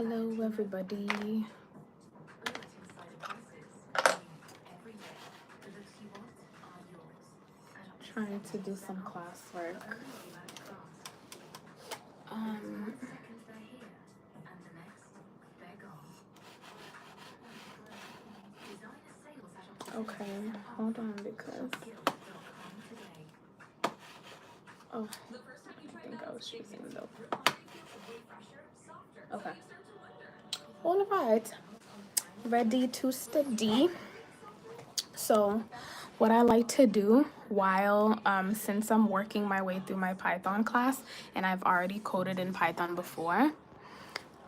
Hello, everybody. Trying to do some classwork. Okay, hold on because I think I was choosing though. Okay. All right. Ready to study. So what I like to do while since I'm working my way through my Python class and I've already coded in Python before,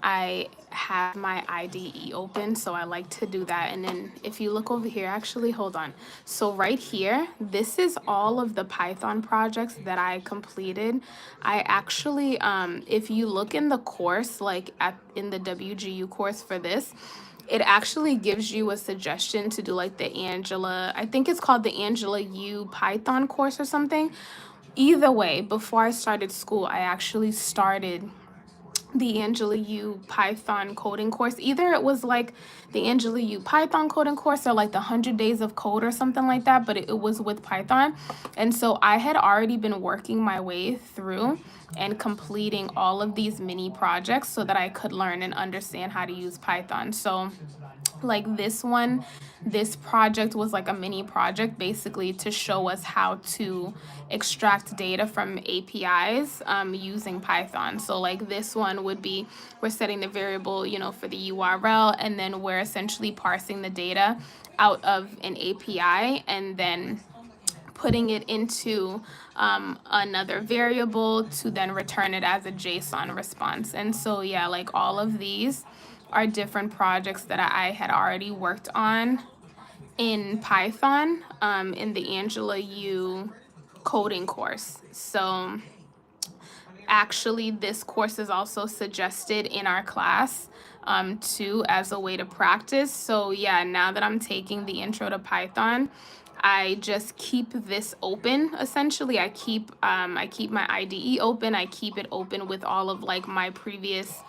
I have my IDE open, so I like to do that. And then if you look over here, actually, hold on. So right here, this is all of the Python projects that I completed. I actually, if you look in the course, like in the WGU course for this, it actually gives you a suggestion to do like the Angela, I think it's called the Angela U Python course or something. Either way, before I started school, I actually started the Angela U Python coding course. Either it was like the Angela U Python coding course or like the 100 Days of Code or something like that, but it was with Python. And so I had already been working my way through and completing all of these mini projects so that I could learn and understand how to use Python. So like this project was like a mini project basically to show us how to extract data from APIs using Python. So like this one would be, we're setting the variable, for the URL, and then we're essentially parsing the data out of an API and then putting it into another variable to then return it as a JSON response. And so yeah, like all of these are different projects that I had already worked on in Python in the Angela U coding course. So actually this course is also suggested in our class too, as a way to practice. So yeah, now that I'm taking the intro to Python, I just keep this open. Essentially, I keep my IDE open. I keep it open with all of like my previous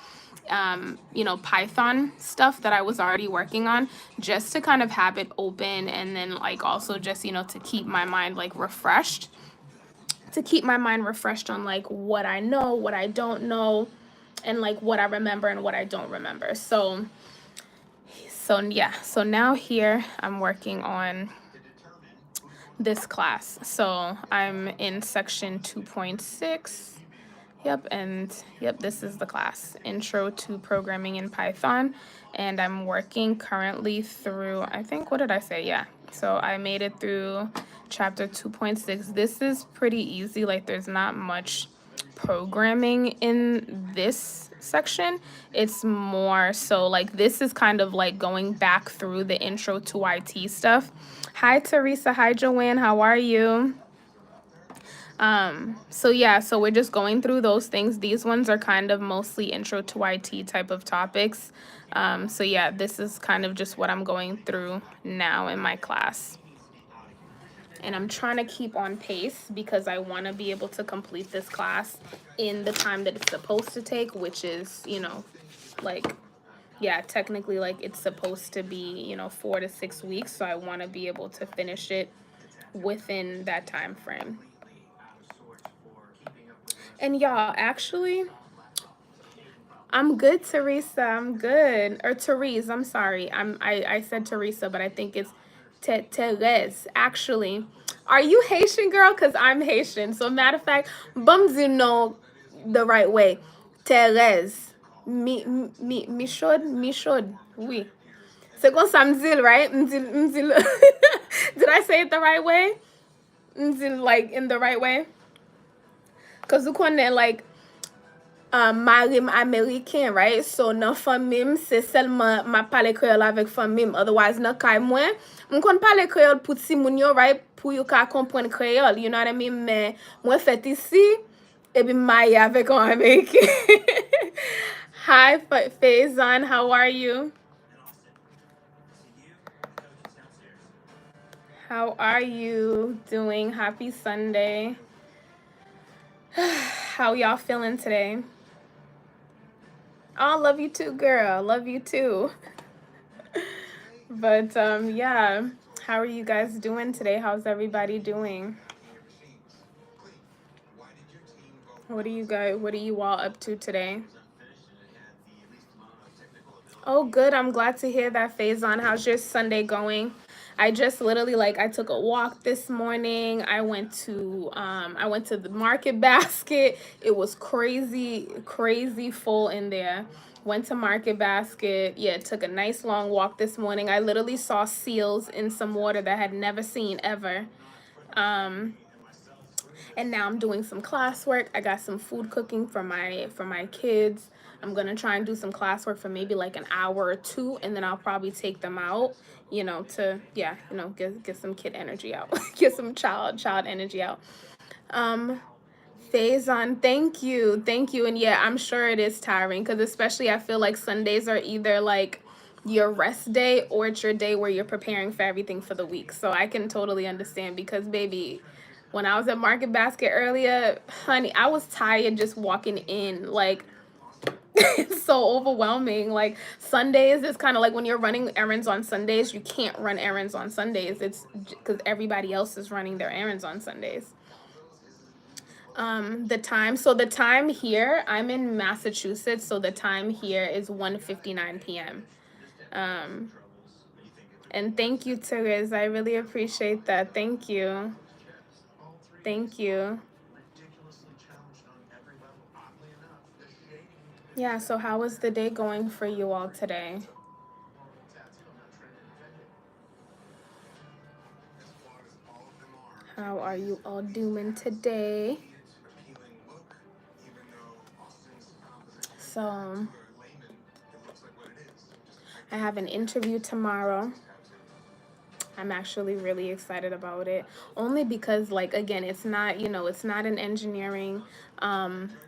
Python stuff that I was already working on, just to kind of have it open, and then like also just to keep my mind like refreshed, on like what I know, what I don't know, and like what I remember and what I don't remember. So yeah, so now here I'm working on this class. So I'm in section 2.6. Yep, and yep, this is the class, Intro to Programming in Python. And I'm working currently through, I think, what did I say? Yeah, so I made it through chapter 2.6. This is pretty easy, like there's not much programming in this section. It's more so like this is kind of like going back through the intro to IT stuff. Hi, Teresa. Hi, Joanne. How are you? So yeah, so we're just going through those things. These ones are kind of mostly intro to IT type of topics. So yeah, this is kind of just what I'm going through now in my class. And I'm trying to keep on pace because I want to be able to complete this class in the time that it's supposed to take, which is, like, yeah, technically, like, it's supposed to be, 4 to 6 weeks. So I want to be able to finish it within that time frame. And y'all, actually, I'm good, Teresa. I'm good. Or Therese, I'm sorry. I said Teresa, but I think it's Therese. Actually, are you Haitian, girl? Because I'm Haitian. So matter of fact, bums you know the right way. Therese. Me should. Oui. C'est comme ça m'dil, right? M'dil. Did I say it the right way? M'dil, like, in the right way? Because you connais, like, marim Ameriken, right? So nan famim, se selman ma pale kreol avek famim. Otherwise, nan kay mwen, kon pale kreol pou ti moun yo, right? Pou yo ka kompren kreol, you know what I mean? Men, mwen fet isi, ebi maye avek an Ameriken. Hi, Faison, how are you? How are you doing? Happy Sunday. How y'all feeling today? Oh, love you too, girl. Love you too. But yeah, how are you guys doing today? How's everybody doing? What are you all up to today? Oh, good. I'm glad to hear that, Faison. How's your Sunday going? I just literally I took a walk this morning. I went to the Market Basket. It was crazy, crazy full in there. Went to Market Basket. Yeah, took a nice long walk this morning. I literally saw seals in some water that I had never seen ever. Um, and now I'm doing some classwork. I got some food cooking for my kids. I'm gonna try and do some classwork for maybe like an hour or two, and then I'll probably take them out, to get some kid energy out, get some child energy out. Um, Faison, thank you, and yeah, I'm sure it is tiring because especially I feel like Sundays are either like your rest day or it's your day where you're preparing for everything for the week. So I can totally understand because baby, when I was at Market Basket earlier, honey, I was tired just walking in. Like, it's so overwhelming. Like, Sundays is kind of like when you're running errands on Sundays, you can't run errands on Sundays. It's because everybody else is running their errands on Sundays. The time here, I'm in Massachusetts, so the time here is 1:59 p.m. Um, and thank you, Therese. I really appreciate that. Thank you. Thank you. Yeah, so how was the day going for you all today? How are you all doing today? So, I have an interview tomorrow. I'm actually really excited about it. Only because, like, again, it's not, it's not an engineering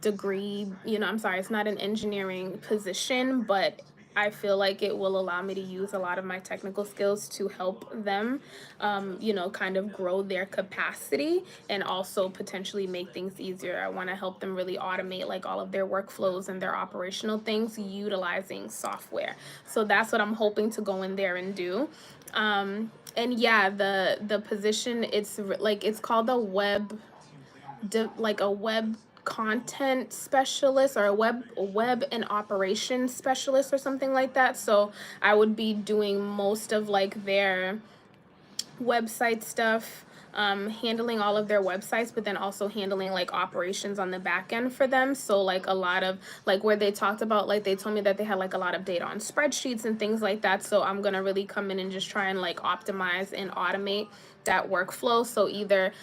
degree. I'm sorry, it's not an engineering position, but I feel like it will allow me to use a lot of my technical skills to help them, kind of grow their capacity and also potentially make things easier. I want to help them really automate like all of their workflows and their operational things utilizing software. So that's what I'm hoping to go in there and do. And yeah, the position, it's called a web content specialist or a web and operations specialist or something like that. So I would be doing most of like their website stuff, handling all of their websites, but then also handling like operations on the back end for them. So like a lot of like where they talked about, like they told me that they had like a lot of data on spreadsheets and things like that. So I'm gonna really come in and just try and like optimize and automate that workflow. So either,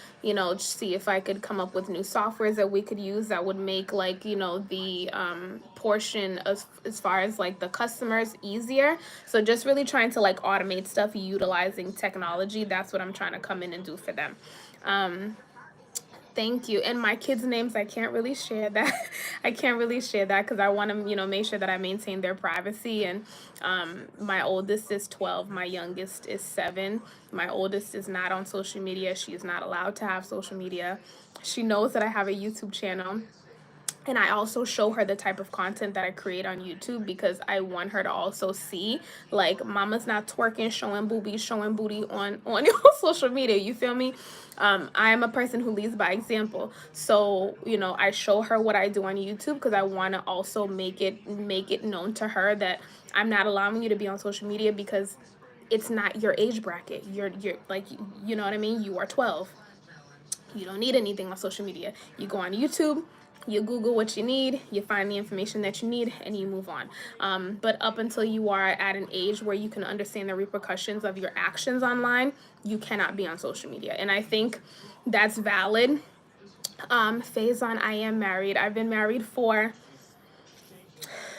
see if I could come up with new softwares that we could use that would make like, the portion as far as like the customers easier. So just really trying to like automate stuff utilizing technology. That's what I'm trying to come in and do for them. Thank you. And my kids' names, I can't really share that. I can't really share that because I want to, make sure that I maintain their privacy. And my oldest is 12. My youngest is 7. My oldest is not on social media. She is not allowed to have social media. She knows that I have a YouTube channel. And I also show her the type of content that I create on YouTube because I want her to also see, like, mama's not twerking, showing boobies, showing booty on social media. You feel me? I am a person who leads by example. So, I show her what I do on YouTube because I want to also make it known to her that I'm not allowing you to be on social media because it's not your age bracket. You're like, you know what I mean? You are 12. You don't need anything on social media. You go on YouTube, you Google what you need, you find the information that you need, and you move on. But up until you are at an age where you can understand the repercussions of your actions online, you cannot be on social media. And I think that's valid. Faison, I am married. I've been married for,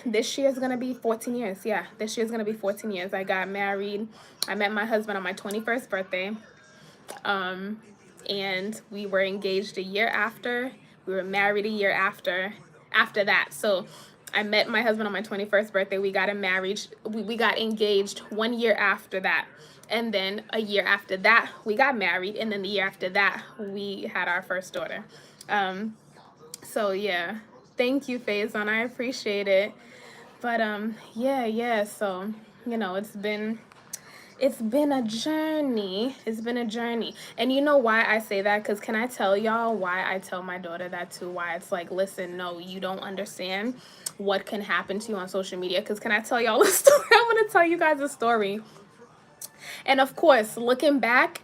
this year's gonna be 14 years. Yeah, this year's gonna be 14 years. I got married. I met my husband on my 21st birthday. And we were engaged a year after. We were married a year after that. So I met my husband on my 21st birthday. We got married. We got engaged 1 year after that. And then a year after that, we got married. And then the year after that, we had our first daughter. So yeah, thank you, Faison. I appreciate it. But yeah, so you know, it's been a journey. It's been a journey. And you know why I say that? Because can I tell y'all why I tell my daughter that too? Why it's like, listen, no, you don't understand what can happen to you on social media. Because can I tell y'all a story? I'm going to tell you guys a story. And of course, looking back,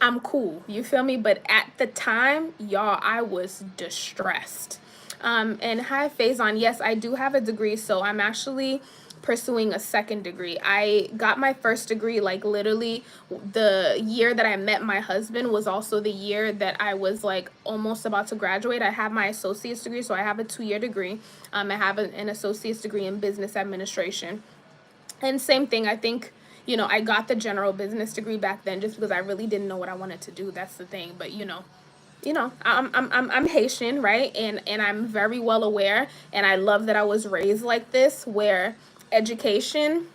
I'm cool. You feel me? But at the time, y'all, I was distressed. And hi, Faison. Yes, I do have a degree. So I'm actually pursuing a second degree. I got my first degree, like literally the year that I met my husband was also the year that I was like almost about to graduate. I have my associate's degree, so I have a 2-year degree. I have an associate's degree in business administration. And same thing, I think, you know, I got the general business degree back then just because I really didn't know what I wanted to do. That's the thing. But I'm Haitian, right? And I'm very well aware, and I love that I was raised like this, where education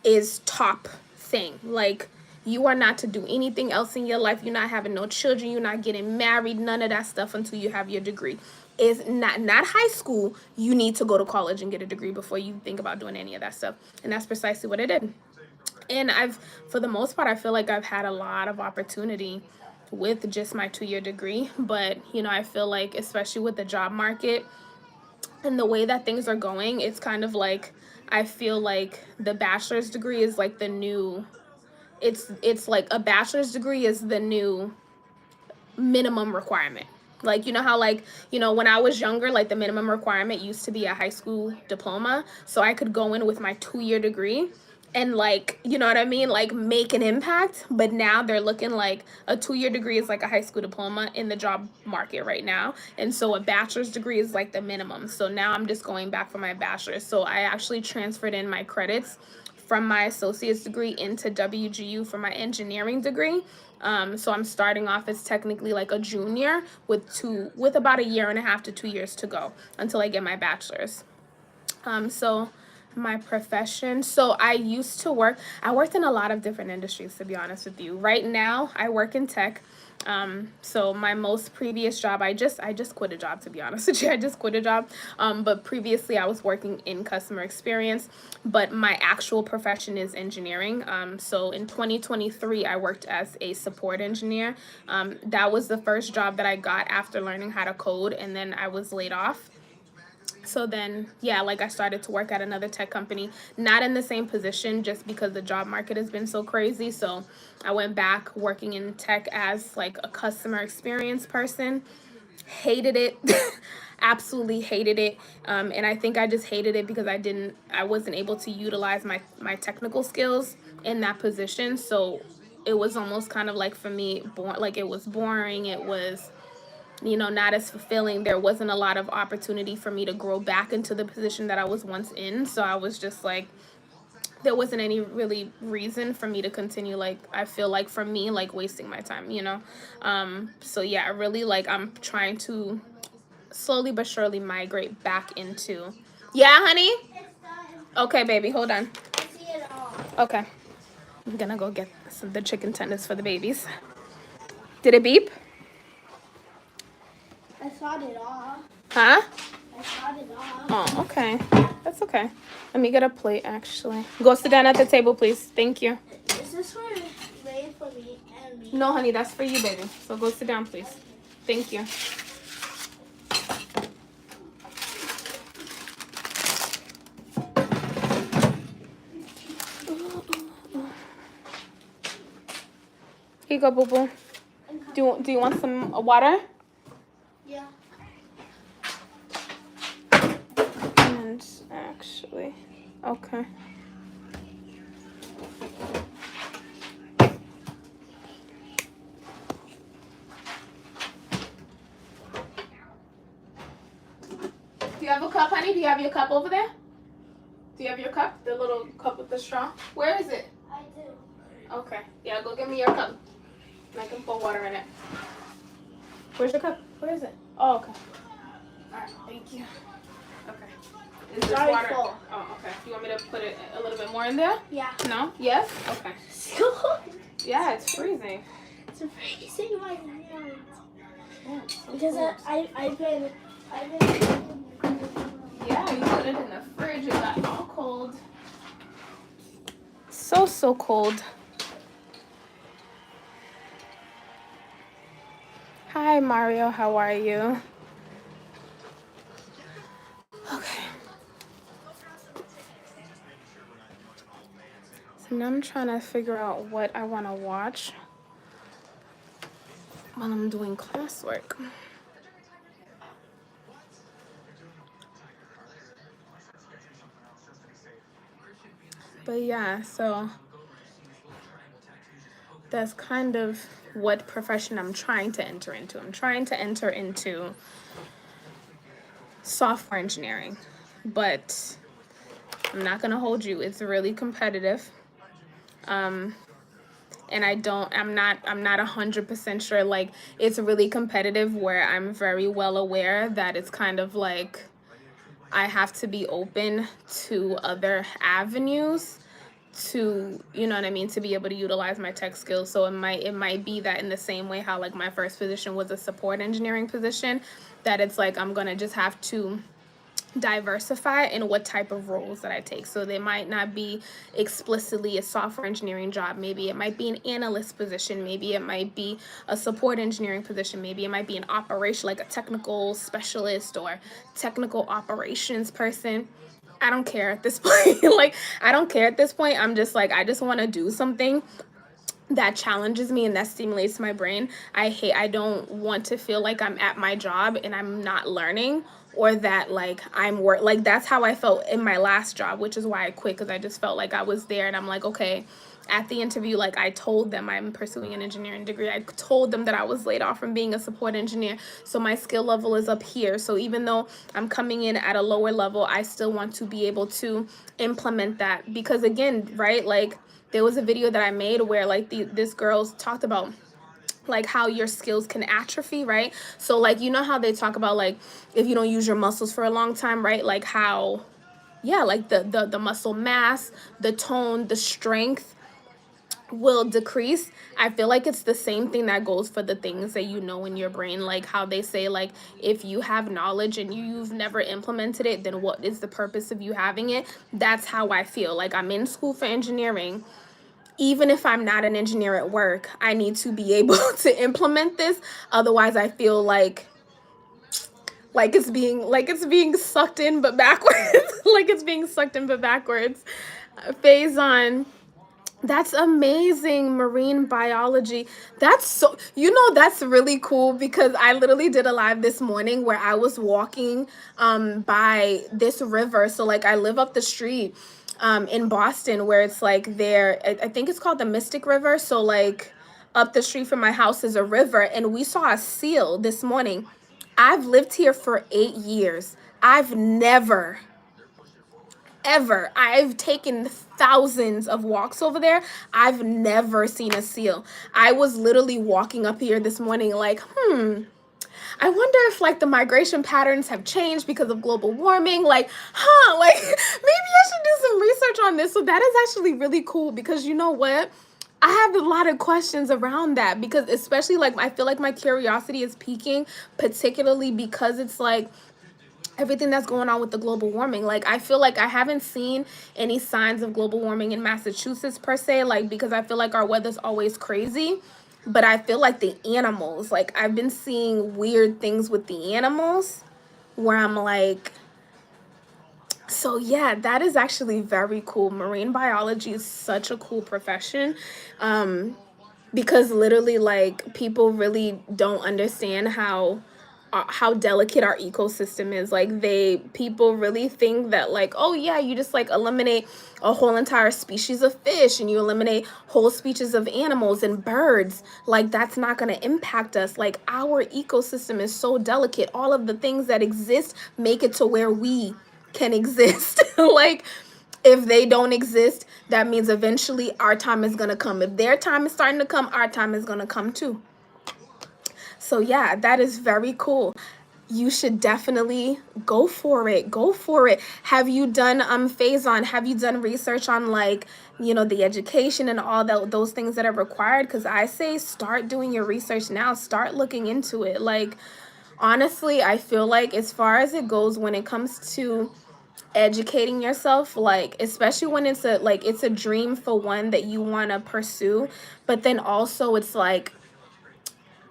is top thing. Like, you are not to do anything else in your life. You're not having no children. You're not getting married. None of that stuff until you have your degree. Is not high school. You need to go to college and get a degree before you think about doing any of that stuff. And that's precisely what I did. And for the most part, I feel like I've had a lot of opportunity with just my 2-year degree. But, you know, I feel like, especially with the job market and the way that things are going, it's kind of like, I feel like the bachelor's degree is like the new, it's like a bachelor's degree is the new minimum requirement. Like, you know how, like, you know, when I was younger, like the minimum requirement used to be a high school diploma. So I could go in with my 2-year degree and, like, you know what I mean, like, make an impact. But now they're looking like a 2-year degree is like a high school diploma in the job market right now. And so a bachelor's degree is like the minimum. So now I'm just going back for my bachelor's. So I actually transferred in my credits from my associate's degree into WGU for my engineering degree. So I'm starting off as technically like a junior with about 1.5 to 2 years to go until I get my bachelor's. So my profession. So I worked in a lot of different industries, to be honest with you. Right now, I work in tech. So my most previous job, I just quit a job, to be honest with you. I just quit a job. But previously I was working in customer experience, but my actual profession is engineering. So in 2023, I worked as a support engineer. That was the first job that I got after learning how to code, and then I was laid off. So then, yeah, like I started to work at another tech company, not in the same position just because the job market has been so crazy. So I went back working in tech as like a customer experience person. Hated it. Absolutely hated it. And I think I just hated it because I wasn't able to utilize my technical skills in that position. So it was almost kind of like, for me, like it was boring. It was, you know, not as fulfilling. There wasn't a lot of opportunity for me to grow back into the position that I was once in. So I was just like, there wasn't any really reason for me to continue. Like, I feel like for me, like wasting my time, you know? So yeah, I really like, I'm trying to slowly but surely migrate back into, yeah, honey? Okay, baby, hold on. Okay. I'm gonna go get the chicken tenders for the babies. Did it beep? I thought it off. Huh? I thought it off. Oh, okay. That's okay. Let me get a plate, actually. Go sit down at the table, please. Thank you. Is this for made for me and me? No, honey, that's for you, baby. So go sit down, please. Thank you. Here you go, boo-boo. Do you want some water? Yeah. And actually, okay. Do you have a cup, honey? Do you have your cup over there? Do you have your cup? The little cup with the straw? Where is it? I do. Okay. Yeah, go get me your cup. And I can pour water in it. Where's your cup? Where is it? Oh, okay. Alright, thank you. Okay. Is this Sorry, water? full. Oh, okay. You want me to put it a little bit more in there? Yeah. No? Yes? Okay. Yeah, it's freezing. It's freezing my hands. Yeah, it's so Because cold. I've been Yeah, you put it in the fridge. It got all cold. So cold. Hi, Mario. How are you? Okay. So now I'm trying to figure out what I want to watch while I'm doing classwork. But yeah, so that's kind of what profession I'm trying to enter into. I'm trying to enter into software engineering, but I'm not gonna hold you. It's really competitive. And I'm not 100% sure. Like, it's really competitive where I'm very well aware that it's kind of like I have to be open to other avenues to, you know what I mean, to be able to utilize my tech skills. So it might be that in the same way how like my first position was a support engineering position, that it's like I'm gonna just have to diversify in what type of roles that I take. So they might not be explicitly a software engineering job. Maybe it might be an analyst position. Maybe it might be a support engineering position. Maybe it might be an operation, like a technical specialist or technical operations person. I don't care at this point. Like, I don't care at this point. I'm just like, I just want to do something that challenges me and that stimulates my brain. I don't want to feel like I'm at my job and I'm not learning, or that like like that's how I felt in my last job, which is why I quit, because I just felt like I was there and I'm like, okay, at the interview, like I told them I'm pursuing an engineering degree. I told them that I was laid off from being a support engineer. So my skill level is up here. So even though I'm coming in at a lower level, I still want to be able to implement that, because again, right, like there was a video that I made where like this girl talked about like how your skills can atrophy, right? So like, you know how they talk about like if you don't use your muscles for a long time, right? Like how, yeah, like the muscle mass, the tone, the strength will decrease. I feel like it's the same thing that goes for the things that you know in your brain. Like how they say, like, if you have knowledge and you've never implemented it, then what is the purpose of you having it? That's how I feel. Like, I'm in school for engineering. Even if I'm not an engineer at work, I need to be able to implement this. Otherwise, I feel like it's being sucked in but backwards. Like it's being sucked in but backwards. Faison, that's amazing. Marine biology. That's so, that's really cool, because I literally did a live this morning where I was walking by this river. So like I live up the street in Boston, where it's like there, I think it's called the Mystic River. So like up the street from my house is a river, and we saw a seal this morning. I've lived here for 8 years. I've never ever. I've taken thousands of walks over there. I've never seen a seal. I was literally walking up here this morning like, I wonder if like the migration patterns have changed because of global warming. Like, like maybe I should do some research on this. So that is actually really cool, because you know what? I have a lot of questions around that, because especially like I feel like my curiosity is peaking, particularly because it's like everything that's going on with the global warming. Like I feel like I haven't seen any signs of global warming in Massachusetts per se, like because I feel like our weather's always crazy. But I feel like the animals, like I've been seeing weird things with the animals where I'm like, so yeah, that is actually very cool. Marine biology is such a cool profession. Because literally like people really don't understand how delicate our ecosystem is. Like people really think that like, oh yeah, you just like eliminate a whole entire species of fish and you eliminate whole species of animals and birds, like that's not going to impact us. Like our ecosystem is so delicate. All of the things that exist make it to where we can exist. Like if they don't exist, that means eventually our time is going to come. If their time is starting to come, our time is going to come too. So yeah, that is very cool. You should definitely go for it. Go for it. Have you done Faison, have you done research on like, the education and all those things that are required? Because I say start doing your research now. Start looking into it. Like honestly, I feel like as far as it goes when it comes to educating yourself, like especially when it's a dream for one that you want to pursue, but then also it's like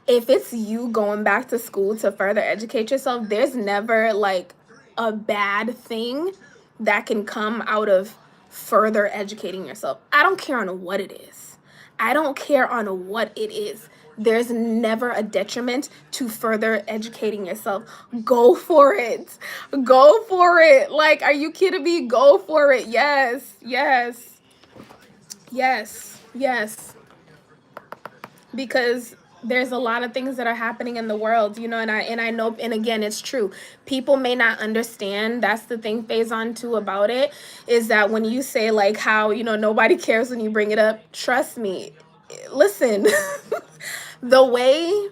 if it's you going back to school to further educate yourself, there's never like a bad thing that can come out of further educating yourself. I don't care on what it is. I don't care on what it is. There's never a detriment to further educating yourself. Go for it. Go for it. Like, are you kidding me? Go for it. Yes. Yes. Yes. Yes. Because there's a lot of things that are happening in the world, you know, and I know, and again, it's true. People may not understand. That's the thing, phase on too about it, is that when you say like how, you know, nobody cares when you bring it up, trust me, listen, the way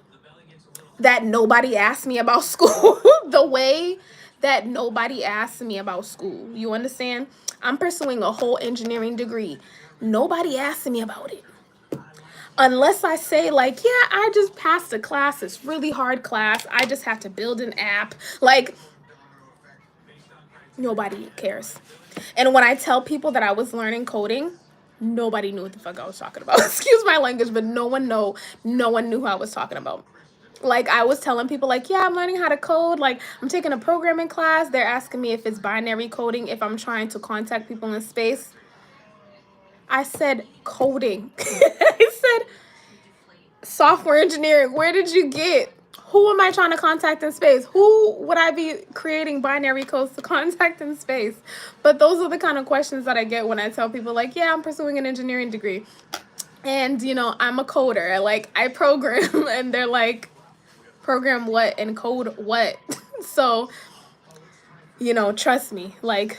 that nobody asked me about school, the way that nobody asked me about school, you understand? I'm pursuing a whole engineering degree. Nobody asked me about it. Unless I say like, yeah, I just passed a class. It's really hard class. I just have to build an app. Like, nobody cares. And when I tell people that I was learning coding, nobody knew what the fuck I was talking about. Excuse my language, but no one knew who I was talking about. Like, I was telling people like, yeah, I'm learning how to code. Like, I'm taking a programming class. They're asking me if it's binary coding, if I'm trying to contact people in space. I said coding. I said software engineering. Where did you get? Who am I trying to contact in space? Who would I be creating binary codes to contact in space? But those are the kind of questions that I get when I tell people like, yeah, I'm pursuing an engineering degree. And, you know, I'm a coder. Like, I program. And they're like, program what and code what? So, you know, trust me. Like,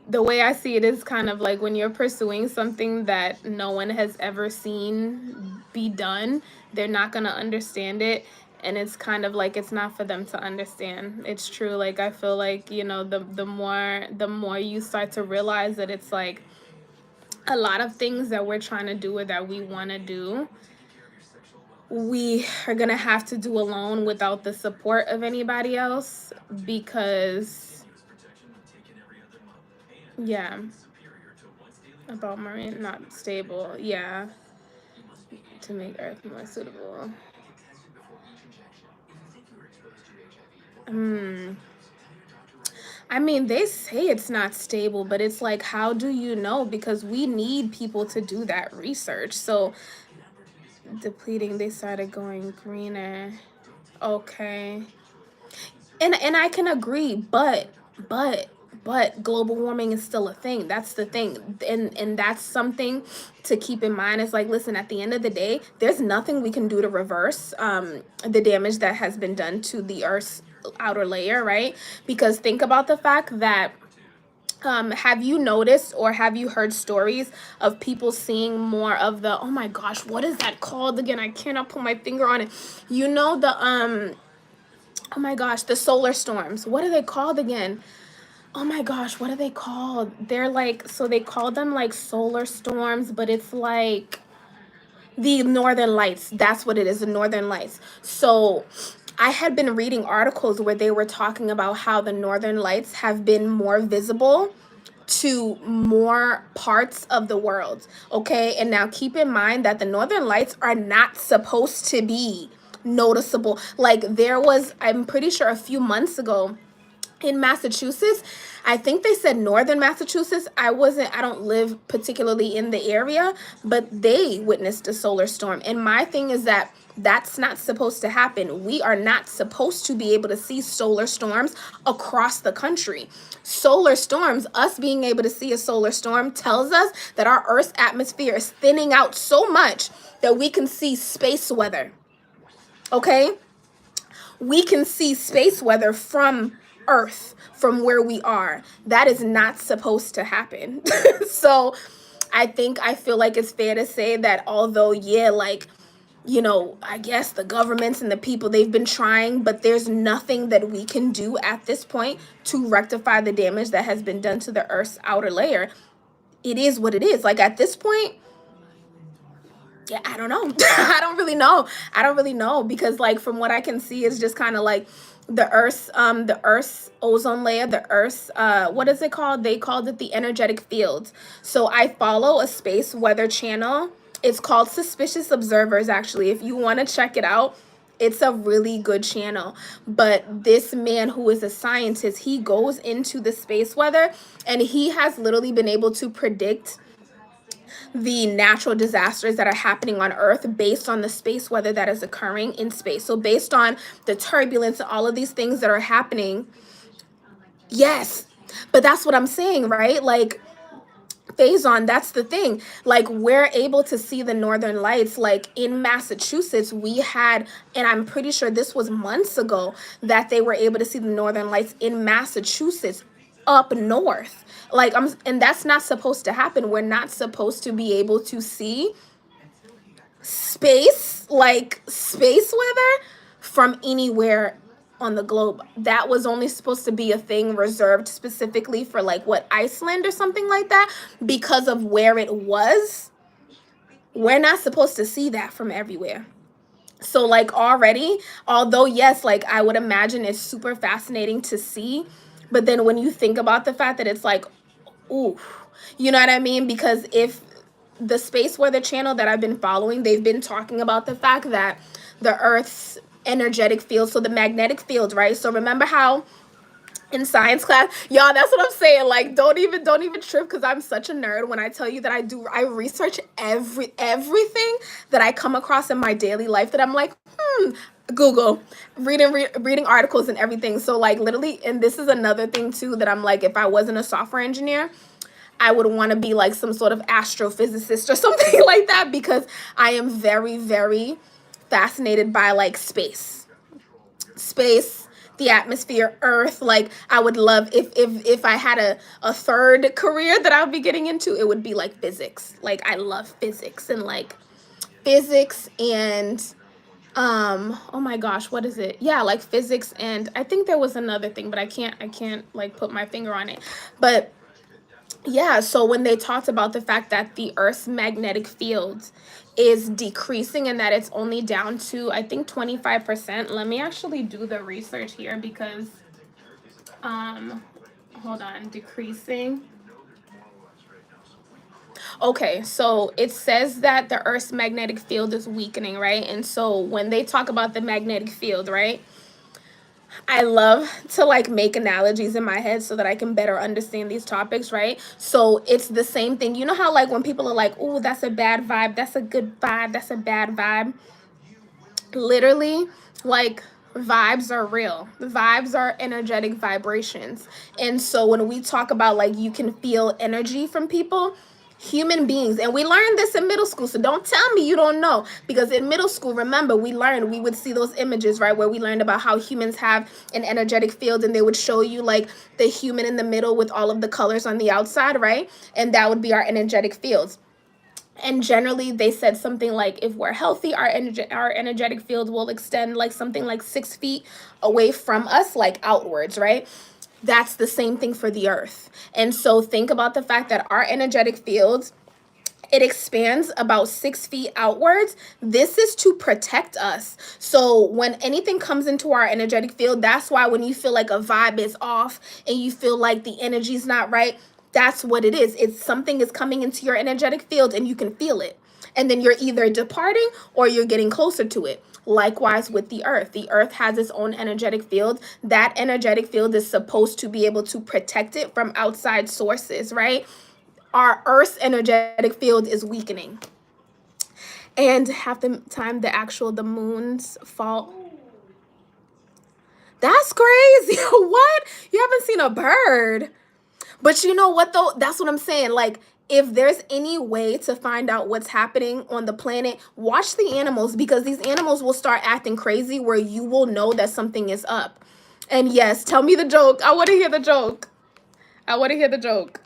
the way I see it is kind of like when you're pursuing something that no one has ever seen be done, they're not going to understand it. And it's kind of like it's not for them to understand. It's true. Like, I feel like, you know, the more you start to realize that it's like a lot of things that we're trying to do or that we want to do, we are going to have to do alone without the support of anybody else, because yeah, about marine not stable, yeah, to make Earth more suitable. I mean, they say it's not stable, but it's like, how do you know? Because we need people to do that research. So depleting, they started going greener. Okay. And I can agree, but global warming is still a thing. That's the thing. And that's something to keep in mind. It's like, listen, at the end of the day, there's nothing we can do to reverse the damage that has been done to the Earth's outer layer, right? Because think about the fact that have you noticed or have you heard stories of people seeing more of the, oh my gosh, what is that called again? I cannot put my finger on it. You know, the oh my gosh, the solar storms. What are they called again? Oh my gosh, what are they called? They're like, so they call them like solar storms, but it's like the northern lights. That's what it is, the northern lights. So I had been reading articles where they were talking about how the northern lights have been more visible to more parts of the world. Okay, and now keep in mind that the northern lights are not supposed to be noticeable. Like, there was, I'm pretty sure a few months ago in Massachusetts, I think they said northern Massachusetts. I don't live particularly in the area, but they witnessed a solar storm. And my thing is that that's not supposed to happen. We are not supposed to be able to see solar storms across the country. Solar storms, us being able to see a solar storm, tells us that our Earth's atmosphere is thinning out so much that we can see space weather. Okay? We can see space weather from Earth, from where we are. That is not supposed to happen. So I feel like it's fair to say that although, yeah, like, you know, I guess the governments and the people, they've been trying, but there's nothing that we can do at this point to rectify the damage that has been done to the Earth's outer layer. It is what it is. Like, at this point, Yeah, I don't know. I don't really know. I don't really know because like from what I can see it's just kind of like the Earth's ozone layer, the Earth's what is it called? They called it the energetic field. So I follow a space weather channel. It's called Suspicious Observers actually. If you want to check it out, it's a really good channel. But this man who is a scientist, he goes into the space weather and he has literally been able to predict the natural disasters that are happening on Earth based on the space weather that is occurring in space. So based on the turbulence and all of these things that are happening, yes. But that's what I'm saying, right? Like Faison, that's the thing. Like we're able to see the northern lights. Like in Massachusetts, we had, and I'm pretty sure this was months ago, that they were able to see the northern lights in Massachusetts up north. Like and that's not supposed to happen. We're not supposed to be able to see space weather from anywhere on the globe. That was only supposed to be a thing reserved specifically for like what, Iceland or something like that, because of where it was. We're not supposed to see that from everywhere. So like already, although yes, like I would imagine it's super fascinating to see, but then when you think about the fact that it's like, ooh, you know what I mean? Because if the space weather channel that I've been following, they've been talking about the fact that the Earth's energetic field, so the magnetic field, right? So remember how in science class, y'all, that's what I'm saying. Like, don't even trip because I'm such a nerd when I tell you that I research everything that I come across in my daily life that I'm like, Google, reading articles and everything. So like literally, and this is another thing too that I'm like, if I wasn't a software engineer, I would want to be like some sort of astrophysicist or something like that because I am very, very fascinated by like space, the atmosphere, Earth. Like I would love if I had a third career that I would be getting into, it would be like physics. Like I love physics and like physics and oh my gosh, what is it? Yeah, like physics, and I think there was another thing, but I can't like put my finger on it. But yeah, so when they talked about the fact that the Earth's magnetic field is decreasing and that it's only down to, I think, 25%. Let me actually do the research here because, hold on, decreasing. Okay, so it says that the Earth's magnetic field is weakening, right? And so when they talk about the magnetic field, right? I love to like make analogies in my head so that I can better understand these topics, right? So it's the same thing. You know how like when people are like, "Oh, that's a bad vibe, that's a good vibe, that's a bad vibe." Literally, like vibes are real. Vibes are energetic vibrations. And so when we talk about like you can feel energy from people, human beings, and we learned this in middle school, so don't tell me you don't know, because in middle school, remember, we would see those images, right, where we learned about how humans have an energetic field, and they would show you like the human in the middle with all of the colors on the outside, right? And that would be our energetic fields. And generally they said something like if we're healthy, our energetic field will extend like something like 6 feet away from us, like outwards, right? That's the same thing for the Earth. And so think about the fact that our energetic field, it expands about 6 feet outwards. This is to protect us. So when anything comes into our energetic field, that's why when you feel like a vibe is off and you feel like the energy is not right, that's what it is. It's something is coming into your energetic field and you can feel it. And then you're either departing or you're getting closer to it. Likewise with the Earth. The Earth has its own energetic field. That energetic field is supposed to be able to protect it from outside sources, right? Our Earth's energetic field is weakening. And half the time the moons fall. That's crazy. What? You haven't seen a bird. But you know what though? That's what I'm saying. Like if there's any way to find out what's happening on the planet, watch the animals, because these animals will start acting crazy where you will know that something is up. And yes, tell me the joke. I want to hear the joke. I want to hear the joke.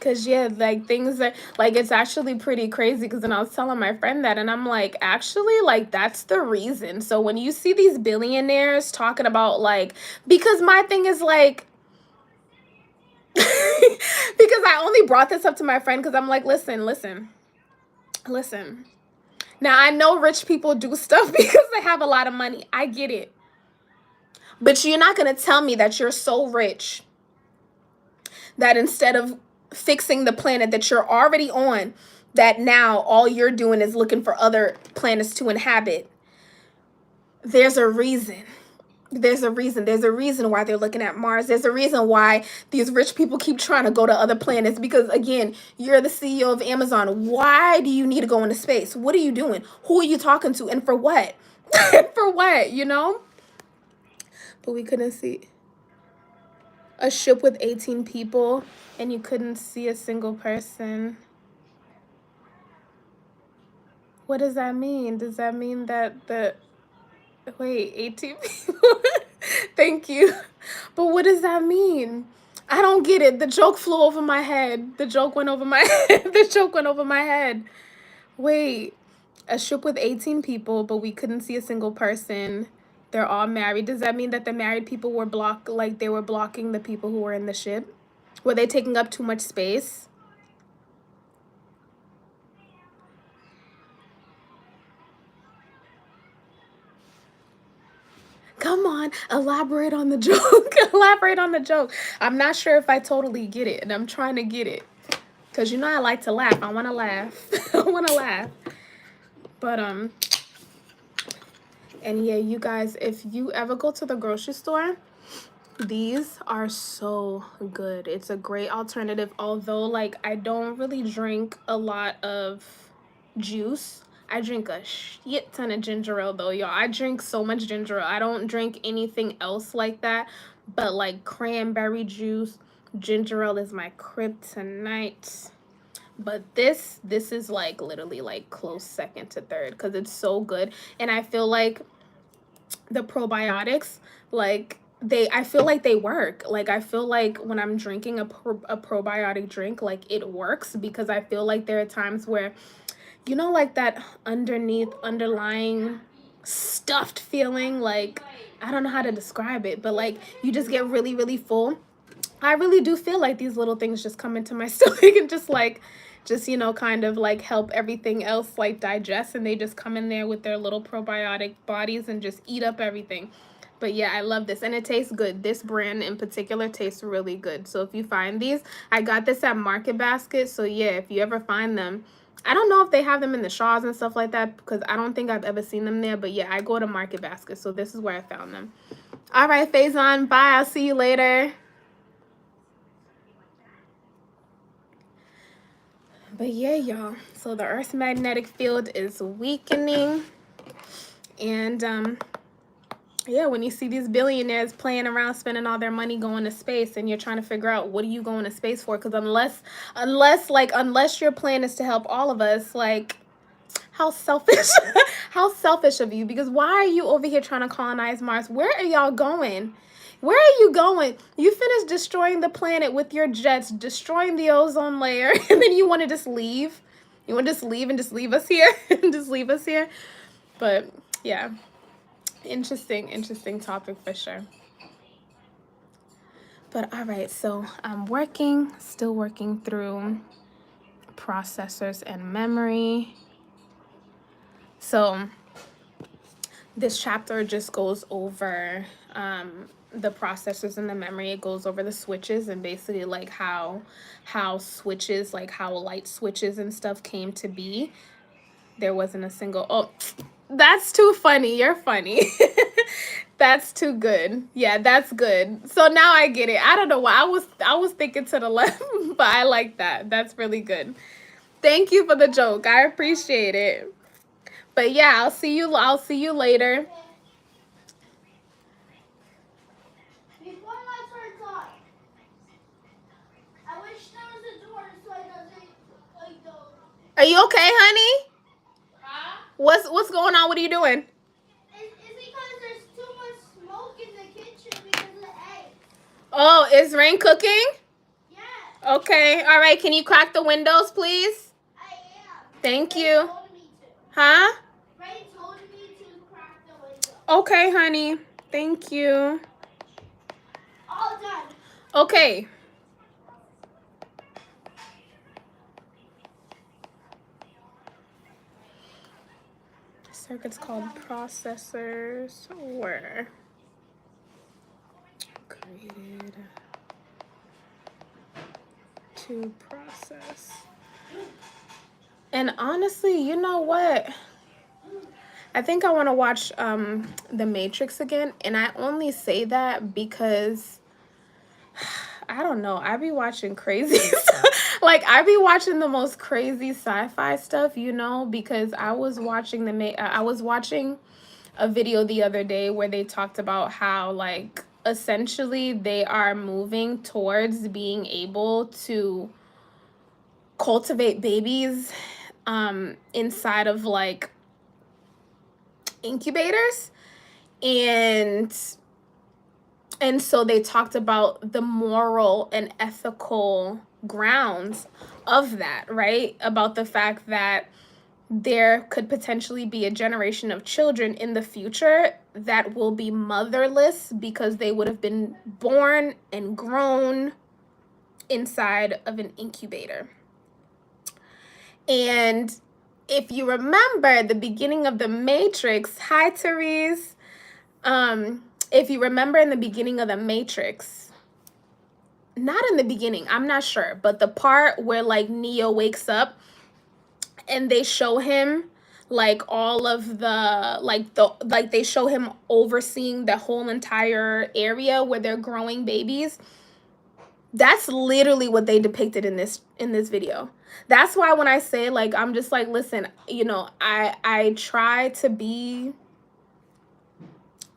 Cause yeah, like things are like, it's actually pretty crazy. Cause then I was telling my friend that, and I'm like, actually, like that's the reason. So when you see these billionaires talking about like, because my thing is like, Because I only brought this up to my friend because I'm like, listen. Now, I know rich people do stuff because they have a lot of money. I get it. But you're not going to tell me that you're so rich that instead of fixing the planet that you're already on, that now all you're doing is looking for other planets to inhabit. There's a reason. There's a reason why they're looking at Mars. There's a reason why these rich people keep trying to go to other planets. Because again, you're the CEO of Amazon. Why do you need to go into space? What are you doing? Who are you talking to? And for what? For what, you know? But we couldn't see a ship with 18 people and you couldn't see a single person. What does that mean? Does that mean that wait, 18 people? Thank you. But what does that mean? I don't get it. The joke flew over my head. The joke went over my head. The joke went over my head. Wait, a ship with 18 people, but we couldn't see a single person. They're all married. Does that mean that the married people were they were blocking the people who were in the ship? Were they taking up too much space? Come on, elaborate on the joke. Elaborate on the joke. I'm not sure if I totally get it, and I'm trying to get it. Because you know I like to laugh. I want to laugh. I want to laugh. But, and yeah, you guys, if you ever go to the grocery store, these are so good. It's a great alternative. Although, like, I don't really drink a lot of juice. I drink a shit ton of ginger ale though, y'all. I drink so much ginger ale. I don't drink anything else like that. But like cranberry juice, ginger ale is my kryptonite. But this is like literally like close second to third because it's so good. And I feel like the probiotics, like I feel like they work. Like I feel like when I'm drinking a probiotic drink, like it works because I feel like there are times where, you know, like that underlying stuffed feeling, like I don't know how to describe it, but like you just get really, really full. I really do feel like these little things just come into my stomach and just, you know, kind of like help everything else like digest, and they just come in there with their little probiotic bodies and just eat up everything. But yeah, I love this and it tastes good. This brand in particular tastes really good. So if you find these, I got this at Market Basket. So yeah, if you ever find them, I don't know if they have them in the Shaws and stuff like that because I don't think I've ever seen them there. But yeah, I go to Market Basket. So this is where I found them. All right, Faison, bye. I'll see you later. But yeah, y'all. So the Earth's magnetic field is weakening. And yeah, when you see these billionaires playing around, spending all their money going to space, and you're trying to figure out what are you going to space for? Because unless your plan is to help all of us, like, how selfish, how selfish of you. Because why are you over here trying to colonize Mars? Where are y'all going? Where are you going? You finished destroying the planet with your jets, destroying the ozone layer, and then you want to just leave? You want to just leave and just leave us here? And just leave us here? But yeah. Interesting topic for sure. But all right, so I'm still working through processors and memory. So this chapter just goes over the processors and the memory. It goes over the switches and basically like how switches, like how light switches and stuff came to be. There wasn't a single, oh, that's too funny. You're funny. That's too good. Yeah, that's good. So now I get it. I don't know why I was thinking to the left, but I like that. That's really good. Thank you for the joke. I appreciate it. But yeah, I'll see you later. Before my turn's on, I wish there was a door so it doesn't like go. Are you okay, honey? Huh? What's going on? What are you doing? It's because there's too much smoke in the kitchen because of the eggs. Oh, is Rain cooking? Yeah. Okay. All right. Can you crack the windows, please? I am. Thank Ray you. told me to. Huh? Ray told me to crack the window. Okay, honey. Thank you. All done. Okay. circuits called processors were created to process. And honestly, you know what? I think I want to watch The Matrix again, and I only say that because I don't know, I be watching crazy stuff. Like, I be watching the most crazy sci-fi stuff, you know, because I was watching a video the other day where they talked about how, like, essentially they are moving towards being able to cultivate babies inside of, like, incubators. And so they talked about the moral and ethical grounds of that, right? About the fact that there could potentially be a generation of children in the future that will be motherless because they would have been born and grown inside of an incubator. And if you remember the beginning of The Matrix, hi Therese, if you remember in the beginning of The Matrix, not in the beginning, I'm not sure, but the part where, like, Neo wakes up and they show him, like, all of the, they show him overseeing the whole entire area where they're growing babies. That's literally what they depicted in this video. That's why when I say, like, I'm just like, listen, you know, I try to be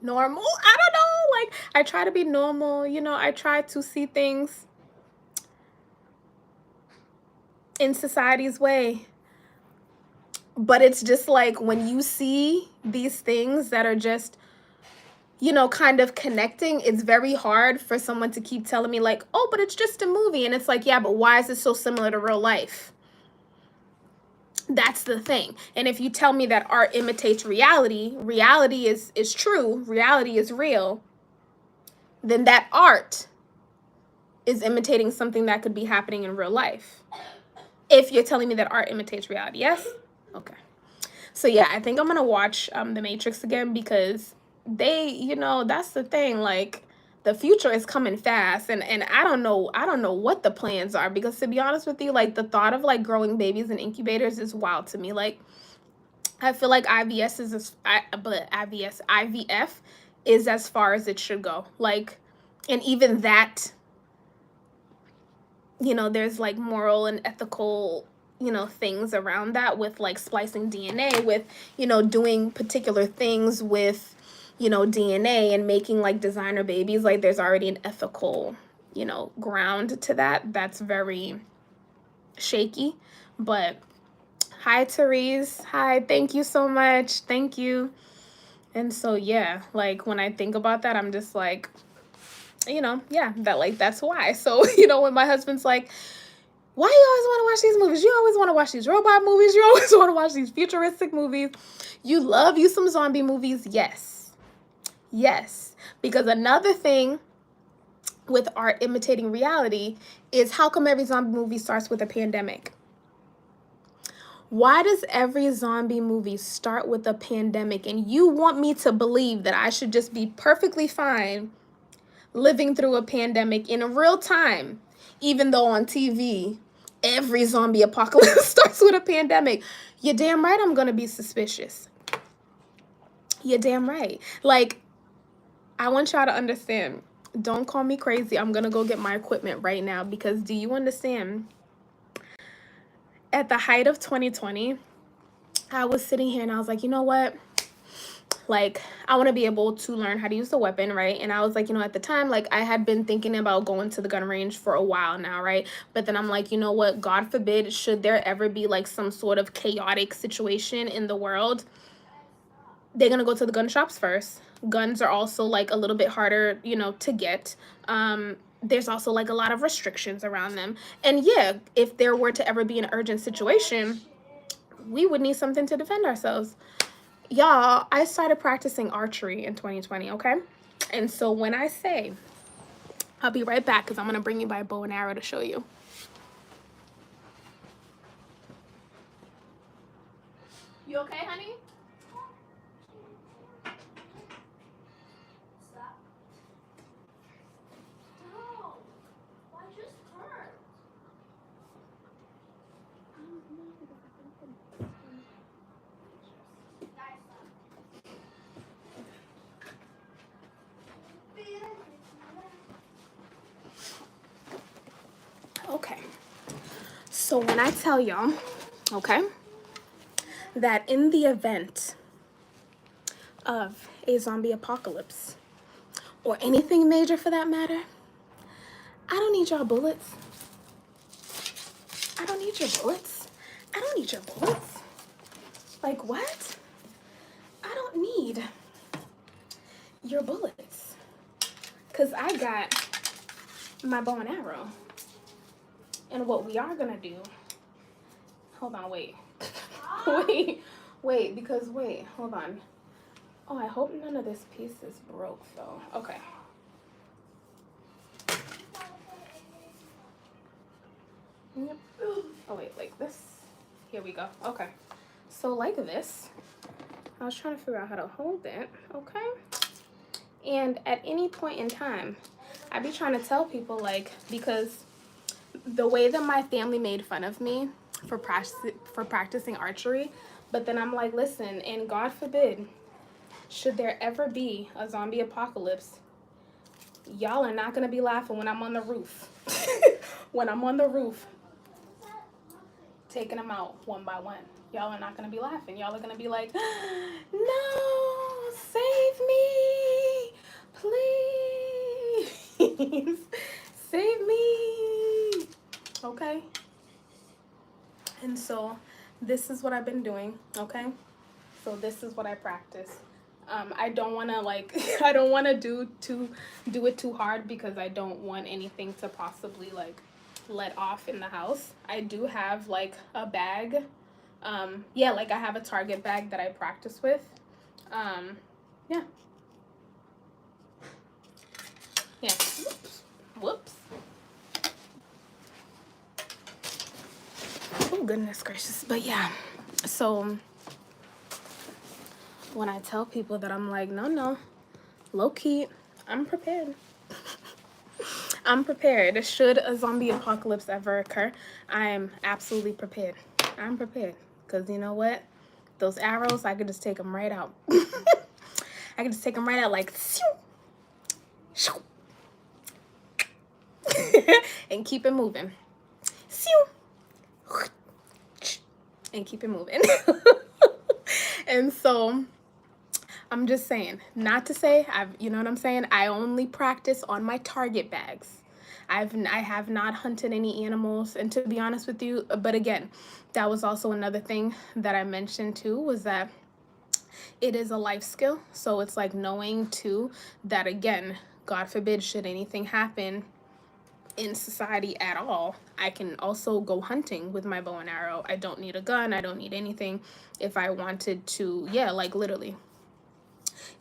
normal. I don't know, like, I try to be normal, you know, I try to see things in society's way. But it's just like when you see these things that are just, you know, kind of connecting, it's very hard for someone to keep telling me, like, oh, but it's just a movie. And it's like, yeah, but why is it so similar to real life? That's the thing. And if you tell me that art imitates reality, reality is true, reality is real, then that art is imitating something that could be happening in real life. If you're telling me that art imitates reality, yes? Okay. So yeah, I think I'm gonna watch The Matrix again because they, you know, that's the thing, like, the future is coming fast, and I don't know what the plans are, because to be honest with you, like, the thought of, like, growing babies in incubators is wild to me. Like, I feel like IVF is as far as it should go. Like, and even that, you know, there's, like, moral and ethical, you know, things around that with, like, splicing DNA, with, you know, doing particular things with, you know, DNA and making, like, designer babies. Like, there's already an ethical, you know, ground to that. That's very shaky. But hi, Therese. Hi, thank you so much. Thank you. And so, yeah, like, when I think about that, I'm just like, you know, yeah, that, like, that's why. So, you know, when my husband's like, why you always want to watch these movies? You always want to watch these robot movies. You always want to watch these futuristic movies. You love you some zombie movies. Yes. Yes. Because another thing with art imitating reality is, how come every zombie movie starts with a pandemic? Why does every zombie movie start with a pandemic? And you want me to believe that I should just be perfectly fine living through a pandemic in real time, even though on TV, every zombie apocalypse starts with a pandemic? You're damn right I'm going to be suspicious. You're damn right. Like, I want y'all to understand. Don't call me crazy. I'm going to go get my equipment right now, because do you understand? At the height of 2020, I was sitting here and I was like, you know what? Like, I want to be able to learn how to use the weapon, right? And I was like, you know, at the time, like, I had been thinking about going to the gun range for a while now, right? But then I'm like, you know what? God forbid, should there ever be, like, some sort of chaotic situation in the world, they're going to go to the gun shops first. Guns are also, like, a little bit harder, you know, to get. There's also, like, a lot of restrictions around them. And yeah, if there were to ever be an urgent situation, we would need something to defend ourselves. Y'all, I started practicing archery in 2020, okay? And so when I say, I'll be right back, because I'm going to bring you my bow and arrow to show you. You okay, honey? So when I tell y'all, okay, that in the event of a zombie apocalypse, or anything major for that matter, I don't need y'all bullets. I don't need your bullets. I don't need your bullets. Like, what? I don't need your bullets. Because I got my bow and arrow. And what we are going to do... Hold on, wait. wait, because wait, hold on. Oh, I hope none of this piece is broke, though. Okay. Yep. Oh, wait, like this? Here we go. Okay. So like this, I was trying to figure out how to hold it, okay? And at any point in time, I be trying to tell people, like, because the way that my family made fun of me for practicing archery, but then I'm like, listen, and God forbid, should there ever be a zombie apocalypse, y'all are not going to be laughing when I'm on the roof. When I'm on the roof, taking them out one by one. Y'all are not going to be laughing. Y'all are going to be like, no, save me, please. Save me. Okay? And so this is what I've been doing, okay? So this is what I practice. I don't want to like, I don't want to do it too hard because I don't want anything to possibly like let off in the house. I do have like a bag. Yeah, like I have a Target bag that I practice with. Yeah. Yeah. Whoops. Oh, goodness gracious. But yeah, so when I tell people that I'm like, no, low key, I'm prepared. I'm prepared. Should a zombie apocalypse ever occur, I am absolutely prepared. I'm prepared. Because you know what? Those arrows, I could just take them right out. I could just take them right out like, and keep it moving. And keep it moving. And so I'm just saying, not to say, you know what I'm saying? I only practice on my Target bags. I have not hunted any animals, and to be honest with you, but again, that was also another thing that I mentioned too, was that it is a life skill. So it's like knowing too that, again, God forbid, should anything happen in society at all, I can also go hunting with my bow and arrow. I don't need a gun. I don't need anything. If I wanted to, yeah, like literally,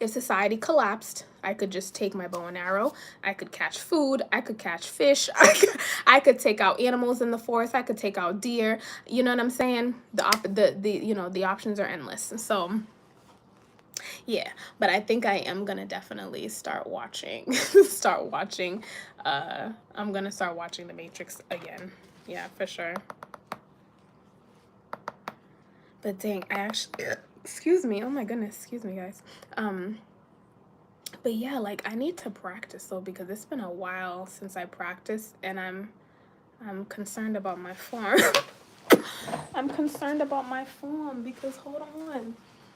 if society collapsed, I could just take my bow and arrow. I could catch food. I could catch fish. I could take out animals in the forest. I could take out deer. You know what I'm saying? The options are endless. So yeah, but I think I am gonna definitely start watching. I'm gonna start watching The Matrix again. Yeah, for sure. But dang, I actually, excuse me. Oh my goodness, excuse me, guys. But yeah, like I need to practice though, because it's been a while since I practiced, and I'm concerned about my form. I'm concerned about my form because hold on.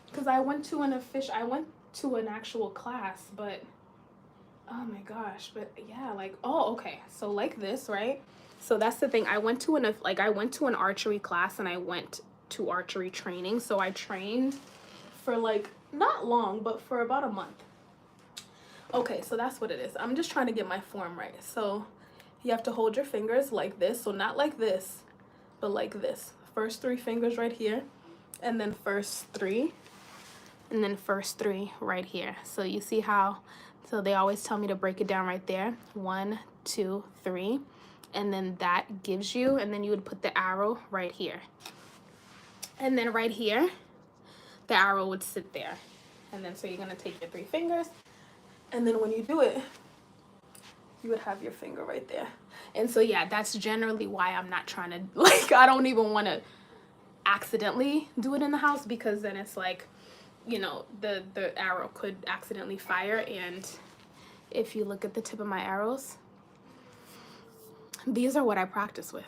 Because I went to an actual class, but oh my gosh, but yeah, like, oh, okay. So like this, right? So that's the thing. I went to an archery class, and I went to archery training. So I trained for like not long, but for about a month. Okay, so that's what it is. I'm just trying to get my form right. So you have to hold your fingers like this. So not like this, but like this. First 3 fingers right here, and then first 3. And then first 3 right here. So you see how, so they always tell me to break it down right there. 1, 2, 3. And then that gives you, and then you would put the arrow right here. And then right here, the arrow would sit there. And then so you're gonna take your 3 fingers, and then when you do it, you would have your finger right there. And so yeah, that's generally why I'm not trying to, like, I don't even want to accidentally do it in the house, because then it's like, you know, the arrow could accidentally fire. And if you look at the tip of my arrows, these are what I practice with.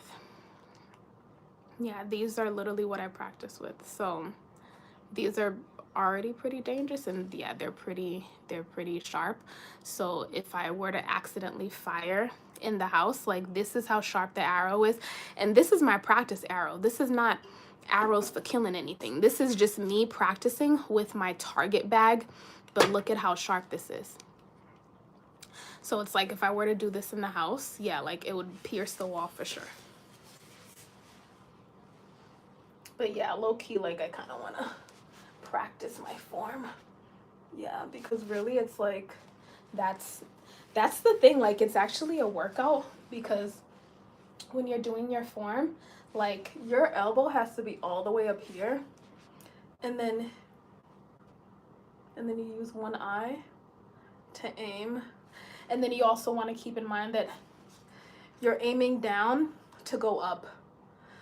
Yeah, these are literally what I practice with. So these are already pretty dangerous, and yeah, they're pretty sharp. So if I were to accidentally fire in the house, like, this is how sharp the arrow is. And this is my practice arrow. This is not arrows for killing anything. This is just me practicing with my target bag. But look at how sharp this is. So it's like if I were to do this in the house, yeah, like it would pierce the wall for sure. But yeah, low key, like, I kind of want to practice my form. Yeah, because really it's like that's the thing. Like, it's actually a workout, because when you're doing your form, like, your elbow has to be all the way up here, and then you use one eye to aim. And then you also want to keep in mind that you're aiming down to go up.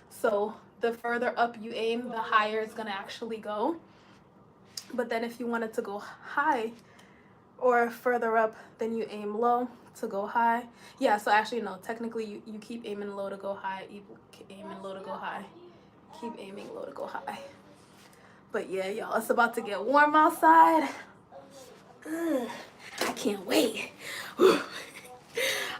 So the further up you aim, the higher it's going to actually go. But then if you want it to go high or further up, then you aim low to go high. Yeah, so actually, no, technically you keep aiming low to go high, you keep aiming low to go high, keep aiming low to go high. But yeah, y'all, it's about to get warm outside. I can't wait.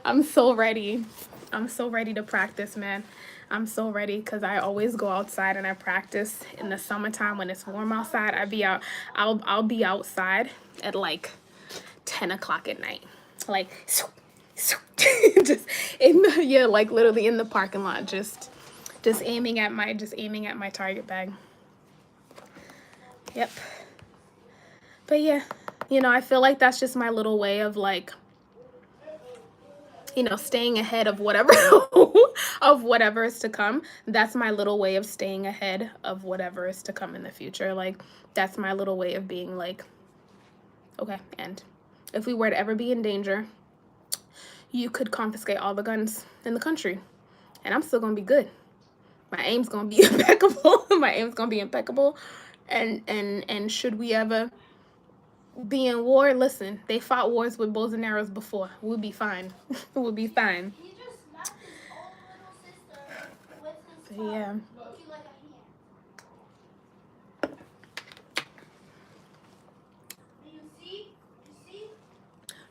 I'm so ready. I'm so ready to practice, man. I'm so ready, because I always go outside and I practice in the summertime when it's warm outside. I'll be outside at like 10 o'clock at night. Like, just in the, yeah, like literally in the parking lot, just aiming at my target bag. Yep. But yeah, you know, I feel like that's just my little way of, like, you know, staying ahead of whatever of whatever is to come. That's my little way of staying ahead of whatever is to come in the future. Like, that's my little way of being like, okay, and if we were to ever be in danger, you could confiscate all the guns in the country, and I'm still gonna be good. My aim's gonna be impeccable. My aim's gonna be impeccable. And should we ever be in war, listen, they fought wars with bows and arrows before. We'll be fine. We'll be fine. He just slapped his own little sister with his But yeah. tongue. Looking like a hand.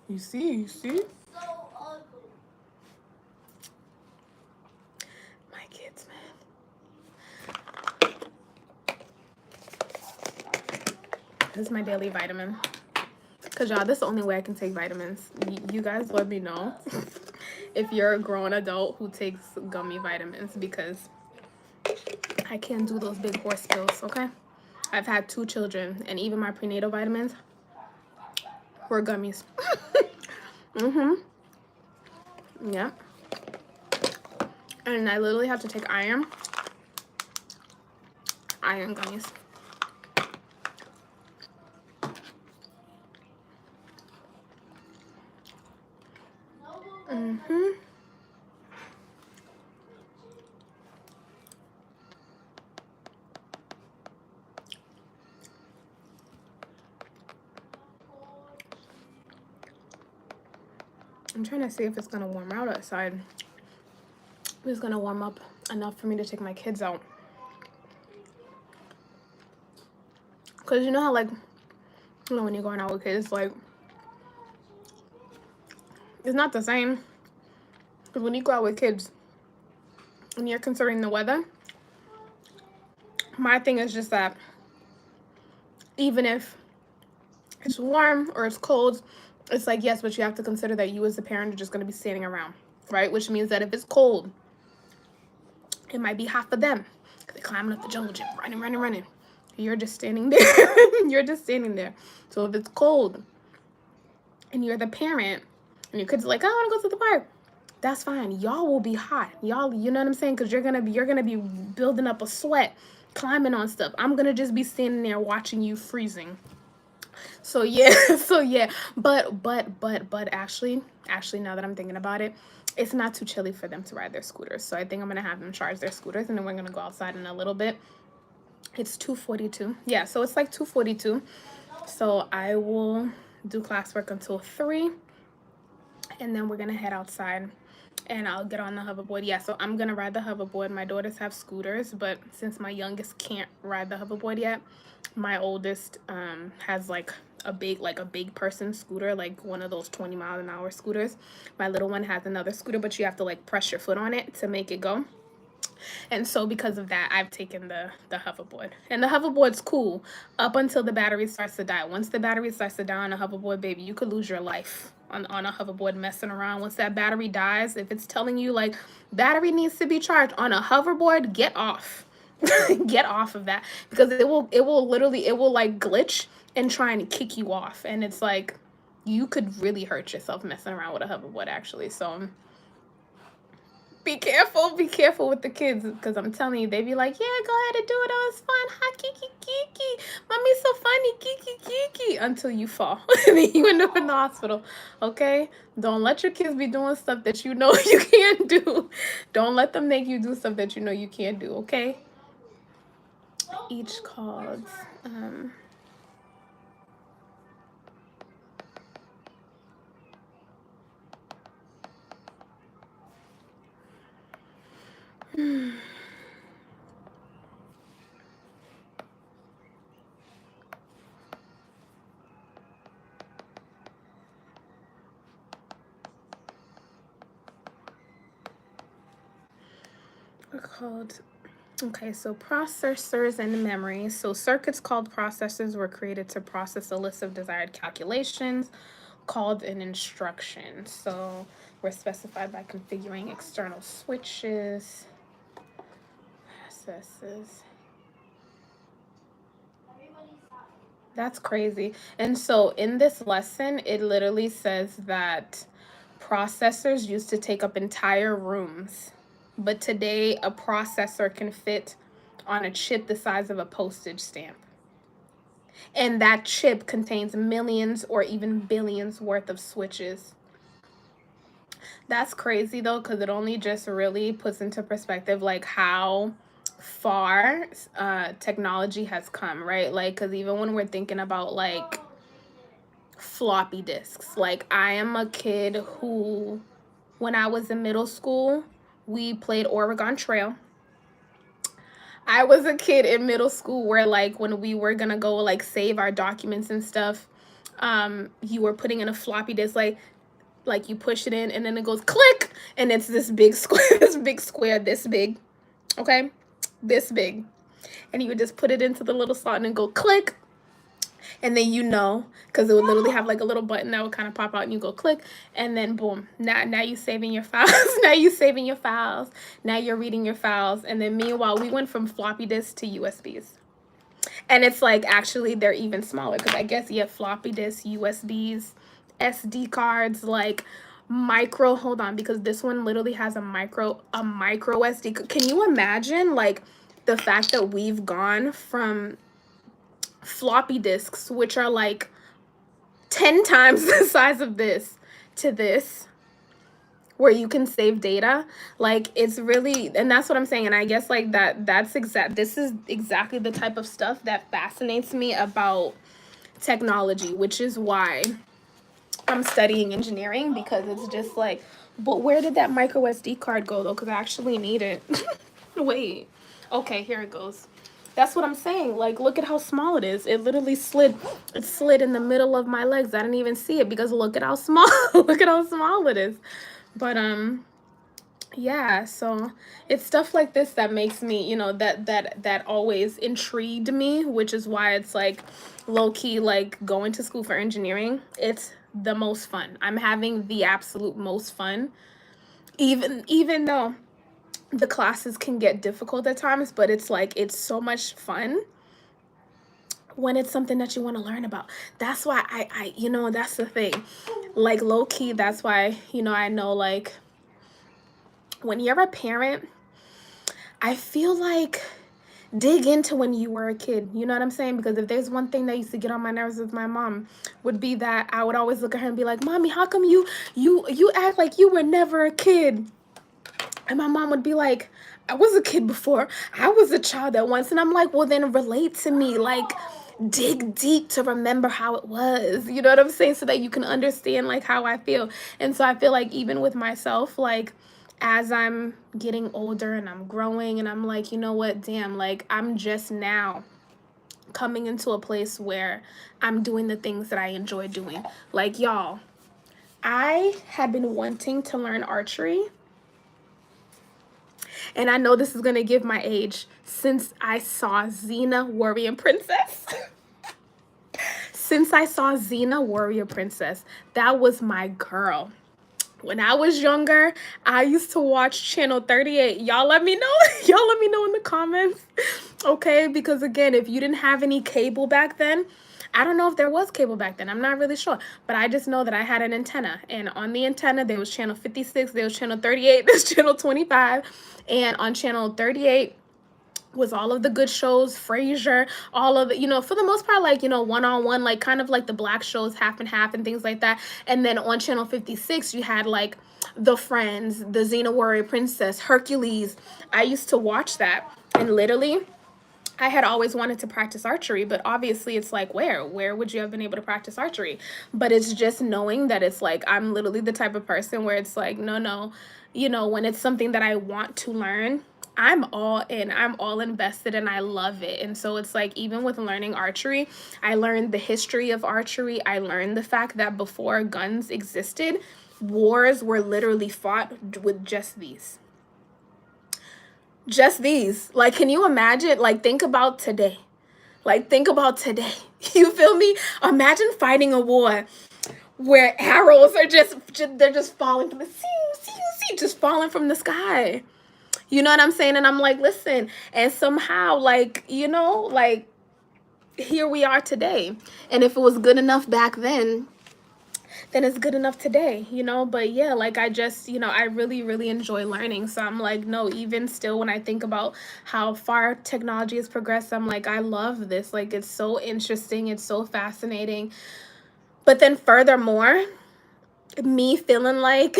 You see? You see? So ugly. My kids, man. This is my daily vitamin. Because, y'all, this is the only way I can take vitamins. You guys let me know if you're a grown adult who takes gummy vitamins, because I can't do those big horse pills, okay? I've had 2 children, and even my prenatal vitamins were gummies. Yeah. And I literally have to take iron gummies. I'm trying to see if it's gonna warm out outside. If it's gonna warm up enough for me to take my kids out. Cause you know how, like, you know, when you're going out with kids, like, it's not the same. Cause when you go out with kids and you're considering the weather, my thing is just that even if it's warm or it's cold, it's like, yes, but you have to consider that you as the parent are just going to be standing around, right? Which means that if it's cold, it might be hot for them. They're climbing up the jungle gym, running. You're just standing there. You're just standing there. So if it's cold and you're the parent and your kid's like, I want to go to the park, that's fine. Y'all will be hot. Y'all, you know what I'm saying? Because you're gonna be building up a sweat, climbing on stuff. I'm gonna just be standing there watching you freezing. So yeah, but actually, now that I'm thinking about it, it's not too chilly for them to ride their scooters. So I think I'm gonna have them charge their scooters, and then we're gonna go outside in a little bit. It's 2:42. Yeah, so it's like 2:42. So I will do classwork until 3, and then we're gonna head outside and I'll get on the hoverboard. Yeah, so I'm gonna ride the hoverboard. My daughters have scooters, but since my youngest can't ride the hoverboard yet, my oldest has like a big person scooter, like one of those 20-mile-an-hour scooters. My little one has another scooter, but you have to like press your foot on it to make it go. And so because of that, I've taken the hoverboard. And the hoverboard's cool up until the battery starts to die. Once the battery starts to die on a hoverboard, baby, you could lose your life on a hoverboard messing around. Once that battery dies, if it's telling you like battery needs to be charged on a hoverboard, get off. Get off of that, because it will literally, it will like glitch and trying to kick you off, and it's like you could really hurt yourself messing around with a hoverboard actually. So be careful with the kids, because I'm telling you, they be like, yeah, go ahead and do it, oh, it's fun, ha, kiki kiki, mommy's so funny, kiki kiki, until you fall and then you end up in the hospital. Okay, don't let your kids be doing stuff that you know you can't do. Don't let them make you do stuff that you know you can't do. Okay, each called called, okay, so processors and memory. So circuits called processors were created to process a list of desired calculations called an instruction. So we're specified by configuring external switches, processes. That's crazy. And so in this lesson, it literally says that processors used to take up entire rooms, but today a processor can fit on a chip the size of a postage stamp. And that chip contains millions or even billions worth of switches. That's crazy though, because it only just really puts into perspective like how far technology has come, right? Like, because even when we're thinking about like floppy disks, like I am a kid who, when I was in middle school, we played Oregon Trail. I was a kid in middle school where like when we were gonna go like save our documents and stuff, you were putting in a floppy disk, like you push it in and then it goes click, and it's this big square, this big square, this big, okay, this big, and you would just put it into the little slot and then go click, and then because it would literally have like a little button that would kind of pop out and you go click, and then boom, now you saving your files. Now you saving your files, now you're reading your files. And then meanwhile, we went from floppy disks to USBs, and it's like actually they're even smaller, because I guess you have floppy disks, USBs, SD cards, like micro, hold on, because this one literally has a micro SD. Can you imagine like the fact that we've gone from floppy disks, which are like 10 times the size of this, to this, where you can save data? Like, it's really, and that's what I'm saying. And I guess like this is exactly the type of stuff that fascinates me about technology, which is why I'm studying engineering, because it's just like, but where did that micro SD card go though? Because I actually need it. Wait, okay, here it goes. That's what I'm saying. Like, look at how small it is. It literally slid. It slid in the middle of my legs. I didn't even see it, because look at how small. Look at how small it is. But yeah, so it's stuff like this that makes me, that always intrigued me, which is why it's like low key, like going to school for engineering, it's the most fun. I'm having the absolute most fun, even though the classes can get difficult at times, but it's like it's so much fun when it's something that you want to learn about. That's why I that's the thing, like low key, that's why I know, like, when you're a parent, I feel like dig into when you were a kid, you know what I'm saying? Because if there's one thing that used to get on my nerves with my mom, would be that I would always look at her and be like, Mommy, how come you act like you were never a kid? And my mom would be like, I was a kid before. I was a child at once. And I'm like, well, then relate to me. Like, dig deep to remember how it was. You know what I'm saying? So that you can understand, like, how I feel. And so I feel like even with myself, like, as I'm getting older and I'm growing and I'm like, you know what, damn, like I'm just now coming into a place where I'm doing the things that I enjoy doing. Like, y'all, I had been wanting to learn archery, and I know this is gonna give my age, since I saw Xena Warrior Princess. Since I saw Xena Warrior Princess, that was my girl. When I was younger, I used to watch Channel 38. Y'all let me know. Y'all let me know in the comments. Okay, because again, if you didn't have any cable back then, I don't know if there was cable back then. I'm not really sure. But I just know that I had an antenna. And on the antenna, there was Channel 56, there was Channel 38, there's Channel 25. And on Channel 38, was all of the good shows, Frasier, all of it, you know, for the most part, like, you know, one-on-one, like kind of like the black shows, half and half and things like that. And then on Channel 56, you had like The Friends, the Xena Warrior Princess, Hercules. I used to watch that, and literally I had always wanted to practice archery, but obviously it's like, where would you have been able to practice archery? But it's just knowing that it's like, I'm literally the type of person where it's like, no, you know, when it's something that I want to learn, I'm all in, I'm all invested, and I love it. And so it's like, even with learning archery, I learned the history of archery. I learned the fact that before guns existed, wars were literally fought with just these. Just these. Like, can you imagine? Like, think about today. Like, think about today. You feel me? Imagine fighting a war where arrows are they're just falling from the just falling from the sky. You know what I'm saying? And I'm like, listen, and somehow, like, you know, like, here we are today. And if it was good enough back then it's good enough today, you know? But yeah, like, I just, you know, I really, really enjoy learning. So I'm like, no, even still, when I think about how far technology has progressed, I'm like, I love this. Like, it's so interesting. It's so fascinating. But then furthermore, me feeling like,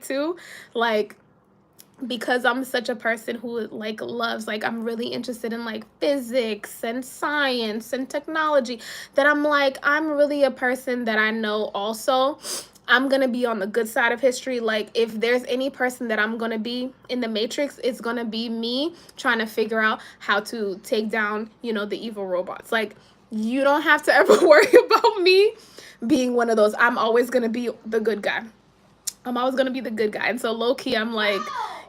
too, like, because I'm such a person who like loves, like, I'm really interested in like physics and science and technology, that I'm like, I'm really a person that I know also I'm gonna be on the good side of history. Like, if there's any person that I'm gonna be in the Matrix, it's gonna be me trying to figure out how to take down, you know, the evil robots. Like, you don't have to ever worry about me being one of those. I'm always gonna be the good guy. I'm always gonna be the good guy. And so low-key, I'm like,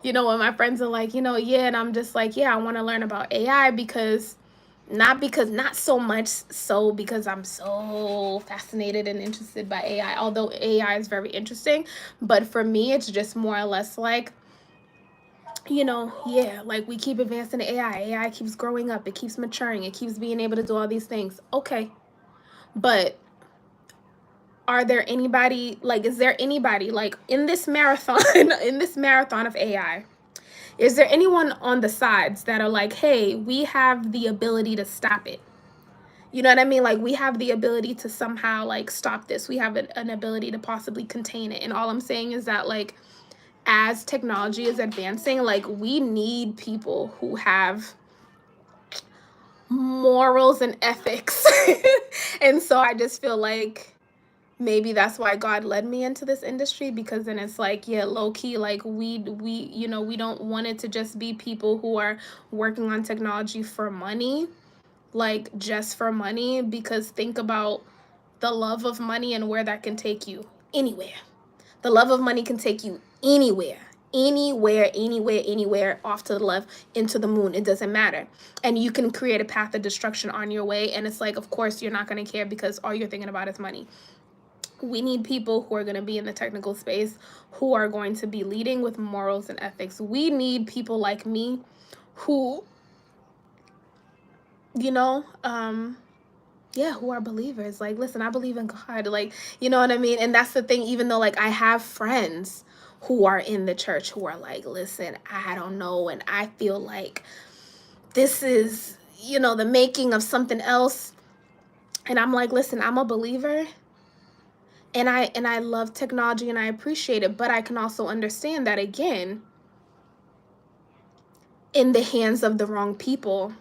you know, when my friends are like, you know, yeah, and I'm just like, yeah, I want to learn about AI because not so much so because I'm so fascinated and interested by AI, although AI is very interesting. But for me, it's just more or less like, you know, yeah, like, we keep advancing AI. AI keeps growing up. It keeps maturing. It keeps being able to do all these things. Okay. But are there anybody, like, is there anybody, like, in this marathon, of AI, is there anyone on the sides that are like, hey, we have the ability to stop it? You know what I mean? Like, we have the ability to somehow, like, stop this. We have an ability to possibly contain it. And all I'm saying is that, like, as technology is advancing, like, we need people who have morals and ethics. And so I just feel like maybe that's why God led me into this industry, because then it's like, yeah, low key, like, we you know, we don't want it to just be people who are working on technology for money, like, just for money. Because think about the love of money and where that can take you. Anywhere. The love of money can take you anywhere. Anywhere, off to the left, into the moon. It doesn't matter. And you can create a path of destruction on your way. And it's like, of course, you're not going to care because all you're thinking about is money. We need people who are going to be in the technical space, who are going to be leading with morals and ethics. We need people like me who, you know, yeah, who are believers. Like, listen, I believe in God. Like, you know what I mean? And that's the thing, even though, like, I have friends who are in the church who are like, listen, I don't know, and I feel like this is, you know, the making of something else. And I'm like, listen, I'm a believer. And I love technology and I appreciate it, but I can also understand that, again, in the hands of the wrong people,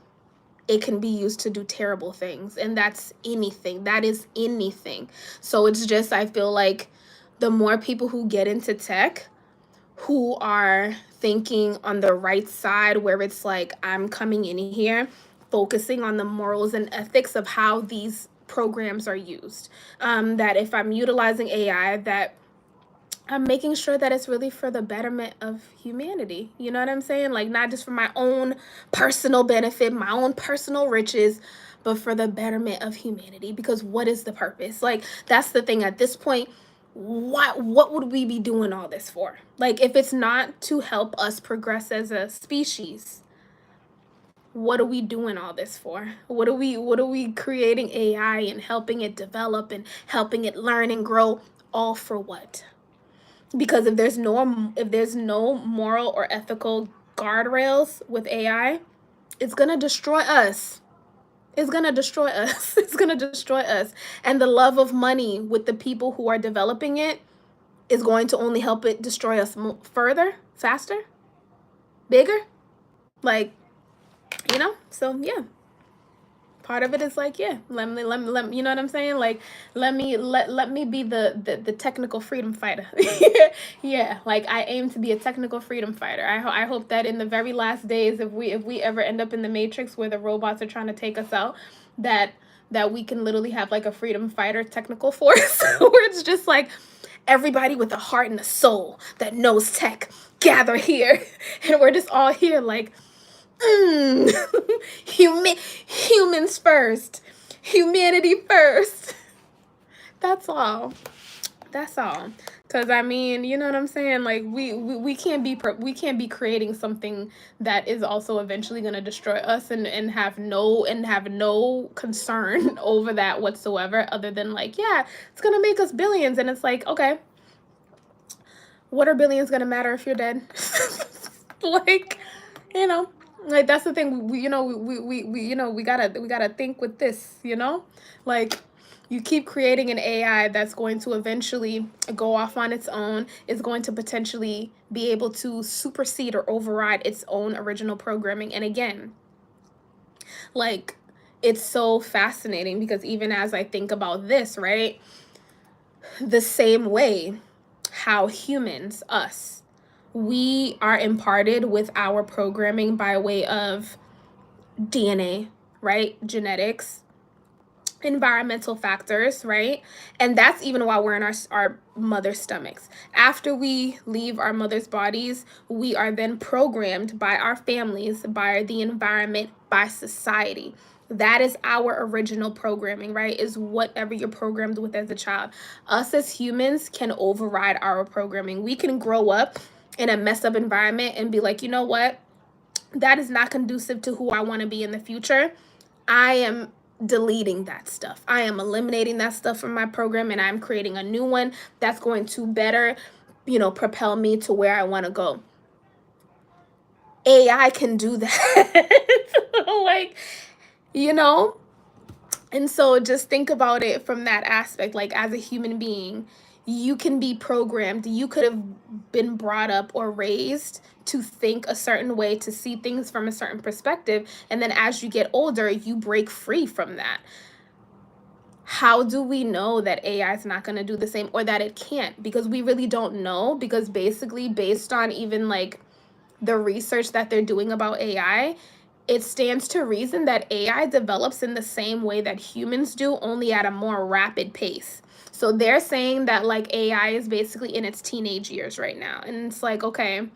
it can be used to do terrible things. And that's anything. That is anything. So it's just, I feel like the more people who get into tech, who are thinking on the right side, where it's like, I'm coming in here focusing on the morals and ethics of how these programs are used. That if I'm utilizing AI, that I'm making sure that it's really for the betterment of humanity. You know what I'm saying? Like, not just for my own personal benefit, my own personal riches, but for the betterment of humanity. Because what is the purpose? Like, that's the thing at this point. What would we be doing all this for? Like, if it's not to help us progress as a species, what are we doing all this for? What are we creating AI and helping it develop and helping it learn and grow, all for what? Because if there's no moral or ethical guardrails with AI, it's gonna destroy us. It's gonna destroy us. It's gonna destroy us. And the love of money with the people who are developing it is going to only help it destroy us further, faster, bigger. Like, so yeah. Part of it is like, yeah, let me, you know what I'm saying? Like, let me be the technical freedom fighter. Yeah, like, I aim to be a technical freedom fighter. I hope that in the very last days, if we ever end up in the Matrix where the robots are trying to take us out, that we can literally have like a freedom fighter technical force where it's just like everybody with a heart and a soul that knows tech gather here, and we're just all here like, humans first, humanity first. That's all. That's all. Because I mean, you know what I'm saying? Like, we can't be creating something that is also eventually going to destroy us, and have no concern over that whatsoever, other than like, yeah, it's going to make us billions. And it's like, okay, what are billions going to matter if you're dead? Like, you know, like, that's the thing. We gotta think with this, like, you keep creating an AI that's going to eventually go off on its own, is going to potentially be able to supersede or override its own original programming. And again, like, it's so fascinating because even as I think about this, right, the same way how humans, us, we are imparted with our programming by way of DNA, right? Genetics, environmental factors, right? And that's even while we're in our mother's stomachs. After we leave our mother's bodies, we are then programmed by our families, by the environment, by society. That is our original programming, right? Is whatever you're programmed with as a child. Us as humans can override our programming. We can grow up in a messed up environment and be like, you know what? That is not conducive to who I want to be in the future. I am deleting that stuff. I am eliminating that stuff from my program, and I'm creating a new one that's going to better, propel me to where I want to go. AI can do that. Like, and so just think about it from that aspect. Like, as a human being, you can be programmed. You could have been brought up or raised to think a certain way, to see things from a certain perspective. And then as you get older, you break free from that. How do we know that AI is not going to do the same, or that it can't? Because we really don't know. Because basically, based on even like the research that they're doing about AI, it stands to reason that AI develops in the same way that humans do, only at a more rapid pace. So they're saying that like AI is basically in its teenage years right now. And it's like, okay,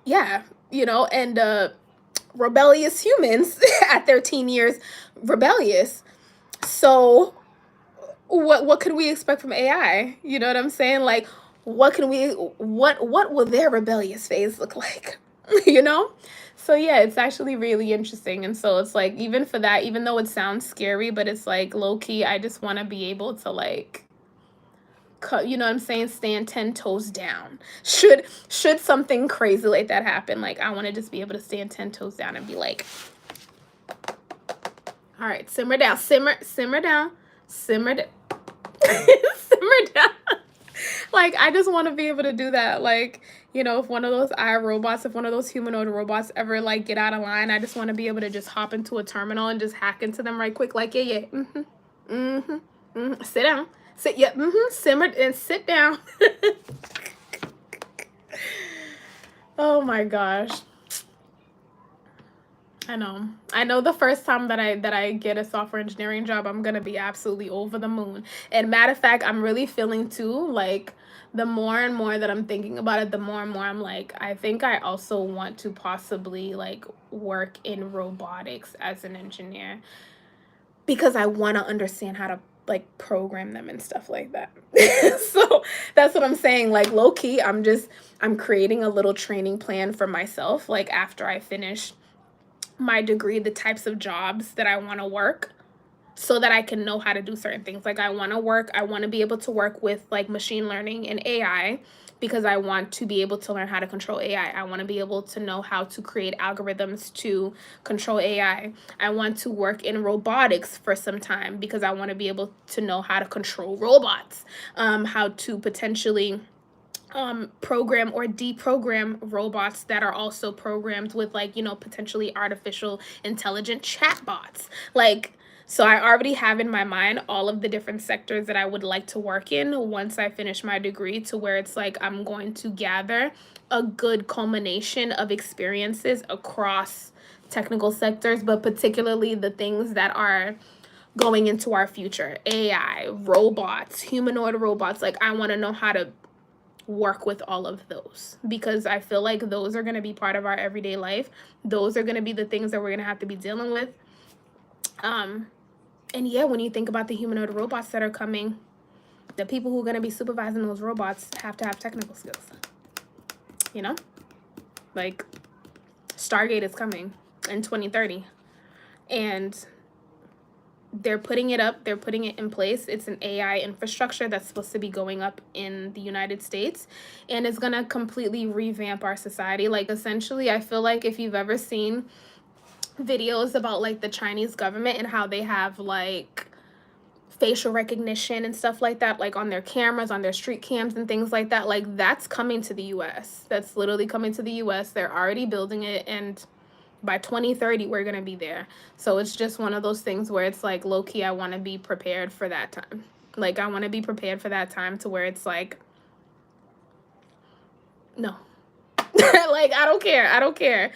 yeah, and rebellious humans at their teen years, rebellious. So what could we expect from AI? You know what I'm saying? Like, what will their rebellious phase look like? So yeah, it's actually really interesting. And so it's like, even for that, even though it sounds scary, but it's like, low key, I just want to be able to like, you know what I'm saying, stand 10 toes down. Should something crazy like that happen, like, I want to just be able to stand 10 toes down and be like, all right, simmer down, simmer down, simmer down. Simmer down. Like, I just want to be able to do that. Like, if one of those iRobots, if one of those humanoid robots ever like get out of line, I just want to be able to just hop into a terminal and just hack into them right quick. Like, yeah, sit down, simmer and sit down. Oh my gosh. I know the first time that I get a software engineering job, I'm gonna be absolutely over the moon. And matter of fact, I'm really feeling too, like, the more and more that I'm thinking about it, the more and more I'm like, I think I also want to possibly like work in robotics as an engineer, because I want to understand how to like program them and stuff like that. So that's what I'm saying. Like, low key, I'm creating a little training plan for myself, like after I finish my degree, the types of jobs that I want to work, so that I can know how to do certain things. Like, I want to be able to work with like machine learning and AI, because I want to be able to learn how to control AI. I want to be able to know how to create algorithms to control AI. I want to work in robotics for some time, because I want to be able to know how to control robots, how to potentially program or deprogram robots that are also programmed with, like, potentially artificial intelligent chatbots. Like, so I already have in my mind all of the different sectors that I would like to work in once I finish my degree, to where it's like I'm going to gather a good culmination of experiences across technical sectors, but particularly the things that are going into our future: AI, robots, humanoid robots. Like, I want to know how to work with all of those, because I feel like those are going to be part of our everyday life. Those are going to be the things that we're going to have to be dealing with. And yeah, when you think about the humanoid robots that are coming, the people who are going to be supervising those robots have to have technical skills. You know? Like, Stargate is coming in 2030. And they're putting it up, they're putting it in place. It's an AI infrastructure that's supposed to be going up in the United States, and it's going to completely revamp our society. Like, essentially, I feel like if you've ever seen videos about like the Chinese government and how they have like facial recognition and stuff like that, like on their cameras, on their street cams and things like that, like, that's coming to the US. That's literally coming to the US. They're already building it, and by 2030 we're going to be there. So it's just one of those things where it's like, low key, I want to be prepared for that time. Like, I want to be prepared for that time, to where it's like, no. Like, I don't care.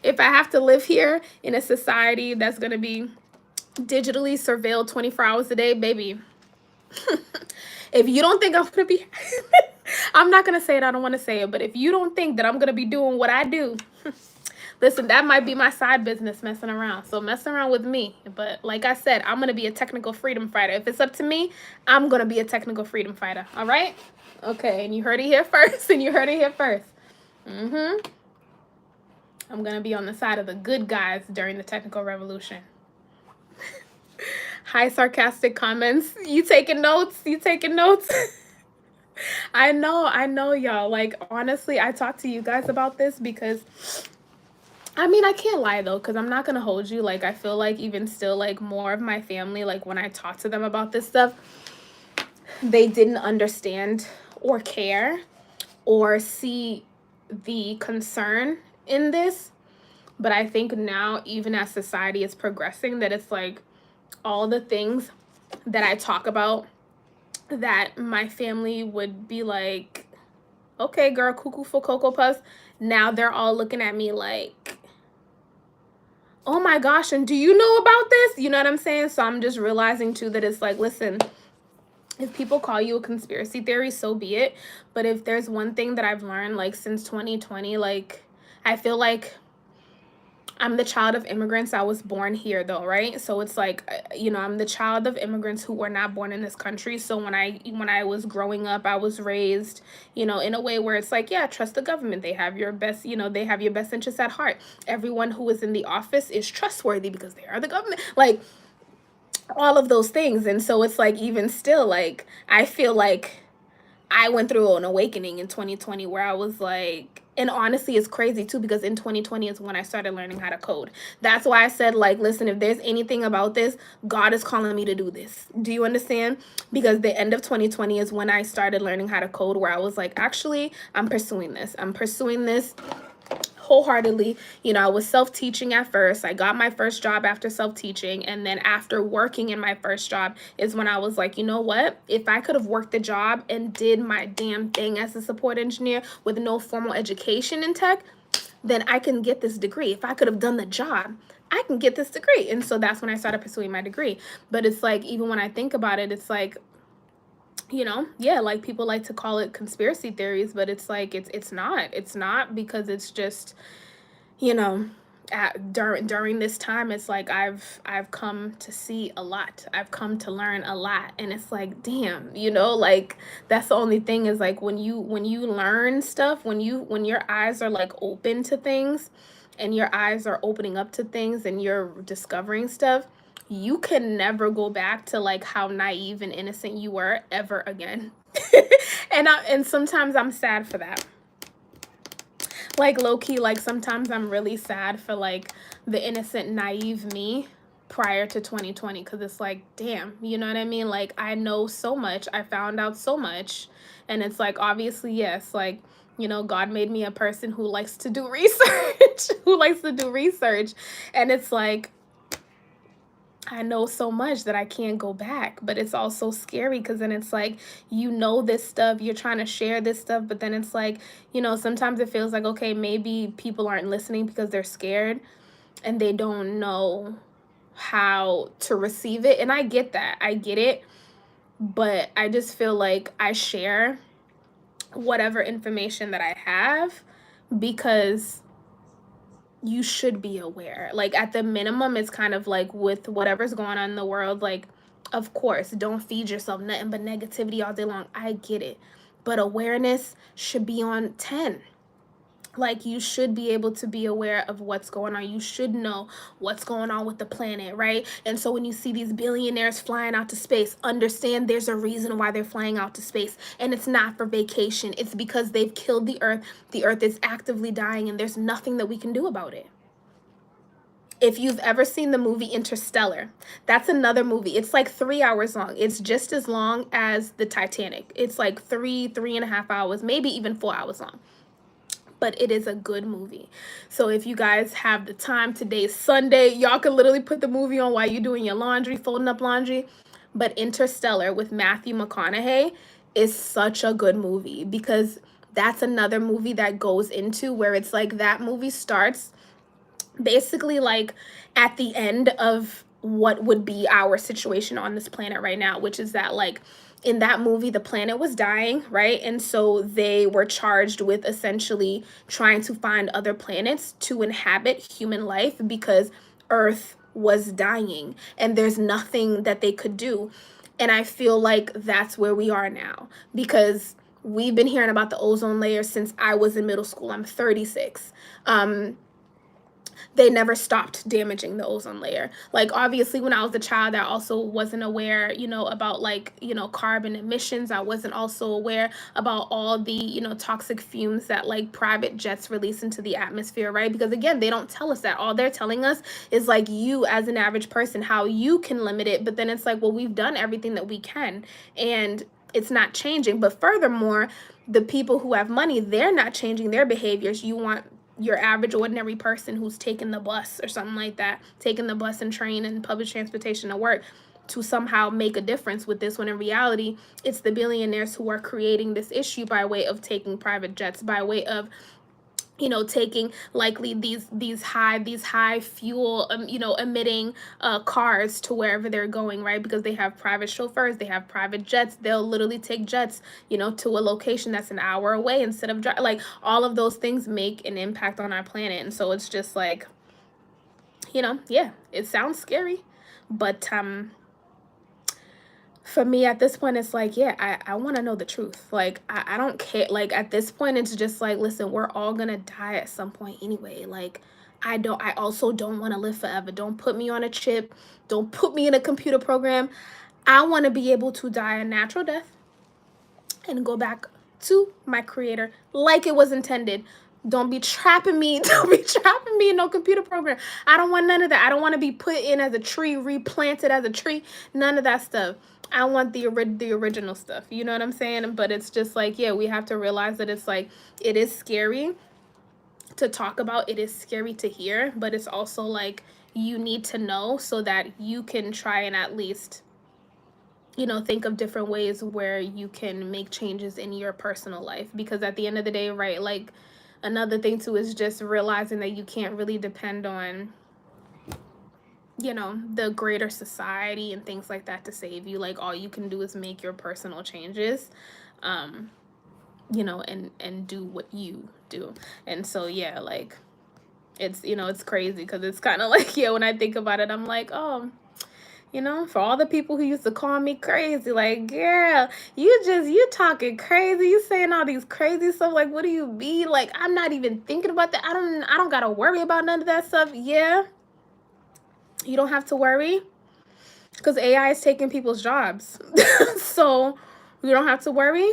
If I have to live here in a society that's going to be digitally surveilled 24 hours a day, baby. If you don't think I'm going to be I'm not going to say it, I don't want to say it, but if you don't think that I'm going to be doing what I do, listen, that might be my side business, messing around. So mess around with me. But like I said, I'm going to be a technical freedom fighter. If it's up to me, I'm going to be a technical freedom fighter. All right? Okay, and you heard it here first. I'm going to be on the side of the good guys during the technical revolution. Hi, sarcastic comments. You taking notes? I know, y'all. Like, honestly, I talked to you guys about this because, I mean, I can't lie though, because I'm not going to hold you. Like, I feel like even still, like, more of my family, like, when I talk to them about this stuff, they didn't understand or care or see the concern in this. But I think now, even as society is progressing, that it's like all the things that I talk about that my family would be like, okay, girl, cuckoo for Cocoa Puffs. Now they're all looking at me like, oh my gosh, and do you know about this? You know what I'm saying? So I'm just realizing too that it's like, listen, if people call you a conspiracy theory, so be it. But if there's one thing that I've learned, like, since 2020, like, I feel like I'm the child of immigrants. I was born here though, right? So it's like, I'm the child of immigrants who were not born in this country. So when I was growing up, I was raised, in a way where it's like, yeah, trust the government. They have your best, they have your best interests at heart. Everyone who is in the office is trustworthy because they are the government. Like, all of those things. And so it's like, even still, like, I feel like I went through an awakening in 2020 where I was like, and honestly, it's crazy too, because in 2020 is when I started learning how to code. That's why I said, like, listen, if there's anything about this, God is calling me to do this. Do you understand? Because the end of 2020 is when I started learning how to code, where I was like, actually, I'm pursuing this wholeheartedly, you know, I was self-teaching at first. I got my first job after self-teaching, and then after working in my first job is when I was like, you know what, if I could have worked the job and did my damn thing as a support engineer with no formal education in tech, then I can get this degree. If I could have done the job, I can get this degree. And so that's when I started pursuing my degree. But it's like, even when I think about it, it's like, you know, yeah, like people like to call it conspiracy theories, but it's like, it's not, because it's just, you know, during this time, it's like I've come to see a lot. I've come to learn a lot, and it's like, damn, you know, like that's the only thing is like when you learn stuff, when your eyes are like open to things, and your eyes are opening up to things, and you're discovering stuff, you can never go back to like how naive and innocent you were ever again. And sometimes I'm sad for that. Like low-key, like sometimes I'm really sad for like the innocent, naive me prior to 2020, because it's like, damn, you know what I mean? Like I know so much, I found out so much, and it's like, obviously, yes, like, you know, God made me a person who likes to do research, and it's like, I know so much that I can't go back, but it's also scary because then it's like, you know, this stuff, you're trying to share this stuff, but then it's like, you know, sometimes it feels like, okay, maybe people aren't listening because they're scared and they don't know how to receive it. And I get that, I get it, but I just feel like I share whatever information that I have because you should be aware. Like at the minimum, it's kind of like with whatever's going on in the world, like, of course, don't feed yourself nothing but negativity all day long. I get it. But awareness should be on 10. Like you should be able to be aware of what's going on. You should know what's going on with the planet, right? And so when you see these billionaires flying out to space, understand there's a reason why they're flying out to space. And it's not for vacation. It's because they've killed the earth. The earth is actively dying, and there's nothing that we can do about it. If you've ever seen the movie Interstellar, that's another movie. It's like 3 hours long. It's just as long as the Titanic. It's like 3.5 hours, maybe even 4 hours long. But it is a good movie. So if you guys have the time, today's Sunday, y'all can literally put the movie on while you're doing your laundry, folding up laundry. But Interstellar with Matthew McConaughey is such a good movie, because that's another movie that goes into where it's like that movie starts basically like at the end of what would be our situation on this planet right now, which is that like in that movie, the planet was dying, right? And so they were charged with essentially trying to find other planets to inhabit human life because Earth was dying and there's nothing that they could do. And I feel like that's where we are now, because we've been hearing about the ozone layer since I was in middle school. I'm 36. They never stopped damaging the ozone layer. Like obviously when I was a child, I also wasn't aware, you know, about like, you know, carbon emissions. I wasn't also aware about all the, you know, toxic fumes that like private jets release into the atmosphere, right? Because again, they don't tell us that. All they're telling us is like you as an average person, how you can limit it. But then it's like, well, we've done everything that we can and it's not changing. But furthermore, the people who have money, they're not changing their behaviors. You want your average ordinary person who's taking the bus or something like that, taking the bus and train and public transportation to work, to somehow make a difference with this, when in reality, it's the billionaires who are creating this issue by way of taking private jets, by way of, you know, taking likely these high fuel you know, emitting cars to wherever they're going, right? Because they have private chauffeurs, they have private jets. They'll literally take jets, you know, to a location that's an hour away instead of like all of those things make an impact on our planet. And so it's just like, you know, yeah, it sounds scary, but for me at this point, it's like, yeah, I want to know the truth. Like, I don't care. Like, at this point, it's just like, listen, we're all going to die at some point anyway. Like, I also don't want to live forever. Don't put me on a chip. Don't put me in a computer program. I want to be able to die a natural death and go back to my creator like it was intended. Don't be trapping me. Don't be trapping me in no computer program. I don't want none of that. I don't want to be put in as a tree, replanted as a tree. None of that stuff. I want the original stuff. You know what I'm saying? But it's just like, yeah, we have to realize that it's like, it is scary to talk about. It is scary to hear, but it's also like you need to know so that you can try and at least, you know, think of different ways where you can make changes in your personal life. Because at the end of the day, right, like another thing too is just realizing that you can't really depend on, you know, the greater society and things like that to save you. Like all you can do is make your personal changes, you know, and do what you do. And so yeah, like it's, you know, it's crazy because it's kind of like, yeah, when I think about it, I'm like, oh, you know, for all the people who used to call me crazy, like, girl, you talking crazy, you saying all these crazy stuff, like, what do you mean? Like, I'm not even thinking about that. I don't gotta worry about none of that stuff. Yeah, you don't have to worry because AI is taking people's jobs. So you don't have to worry.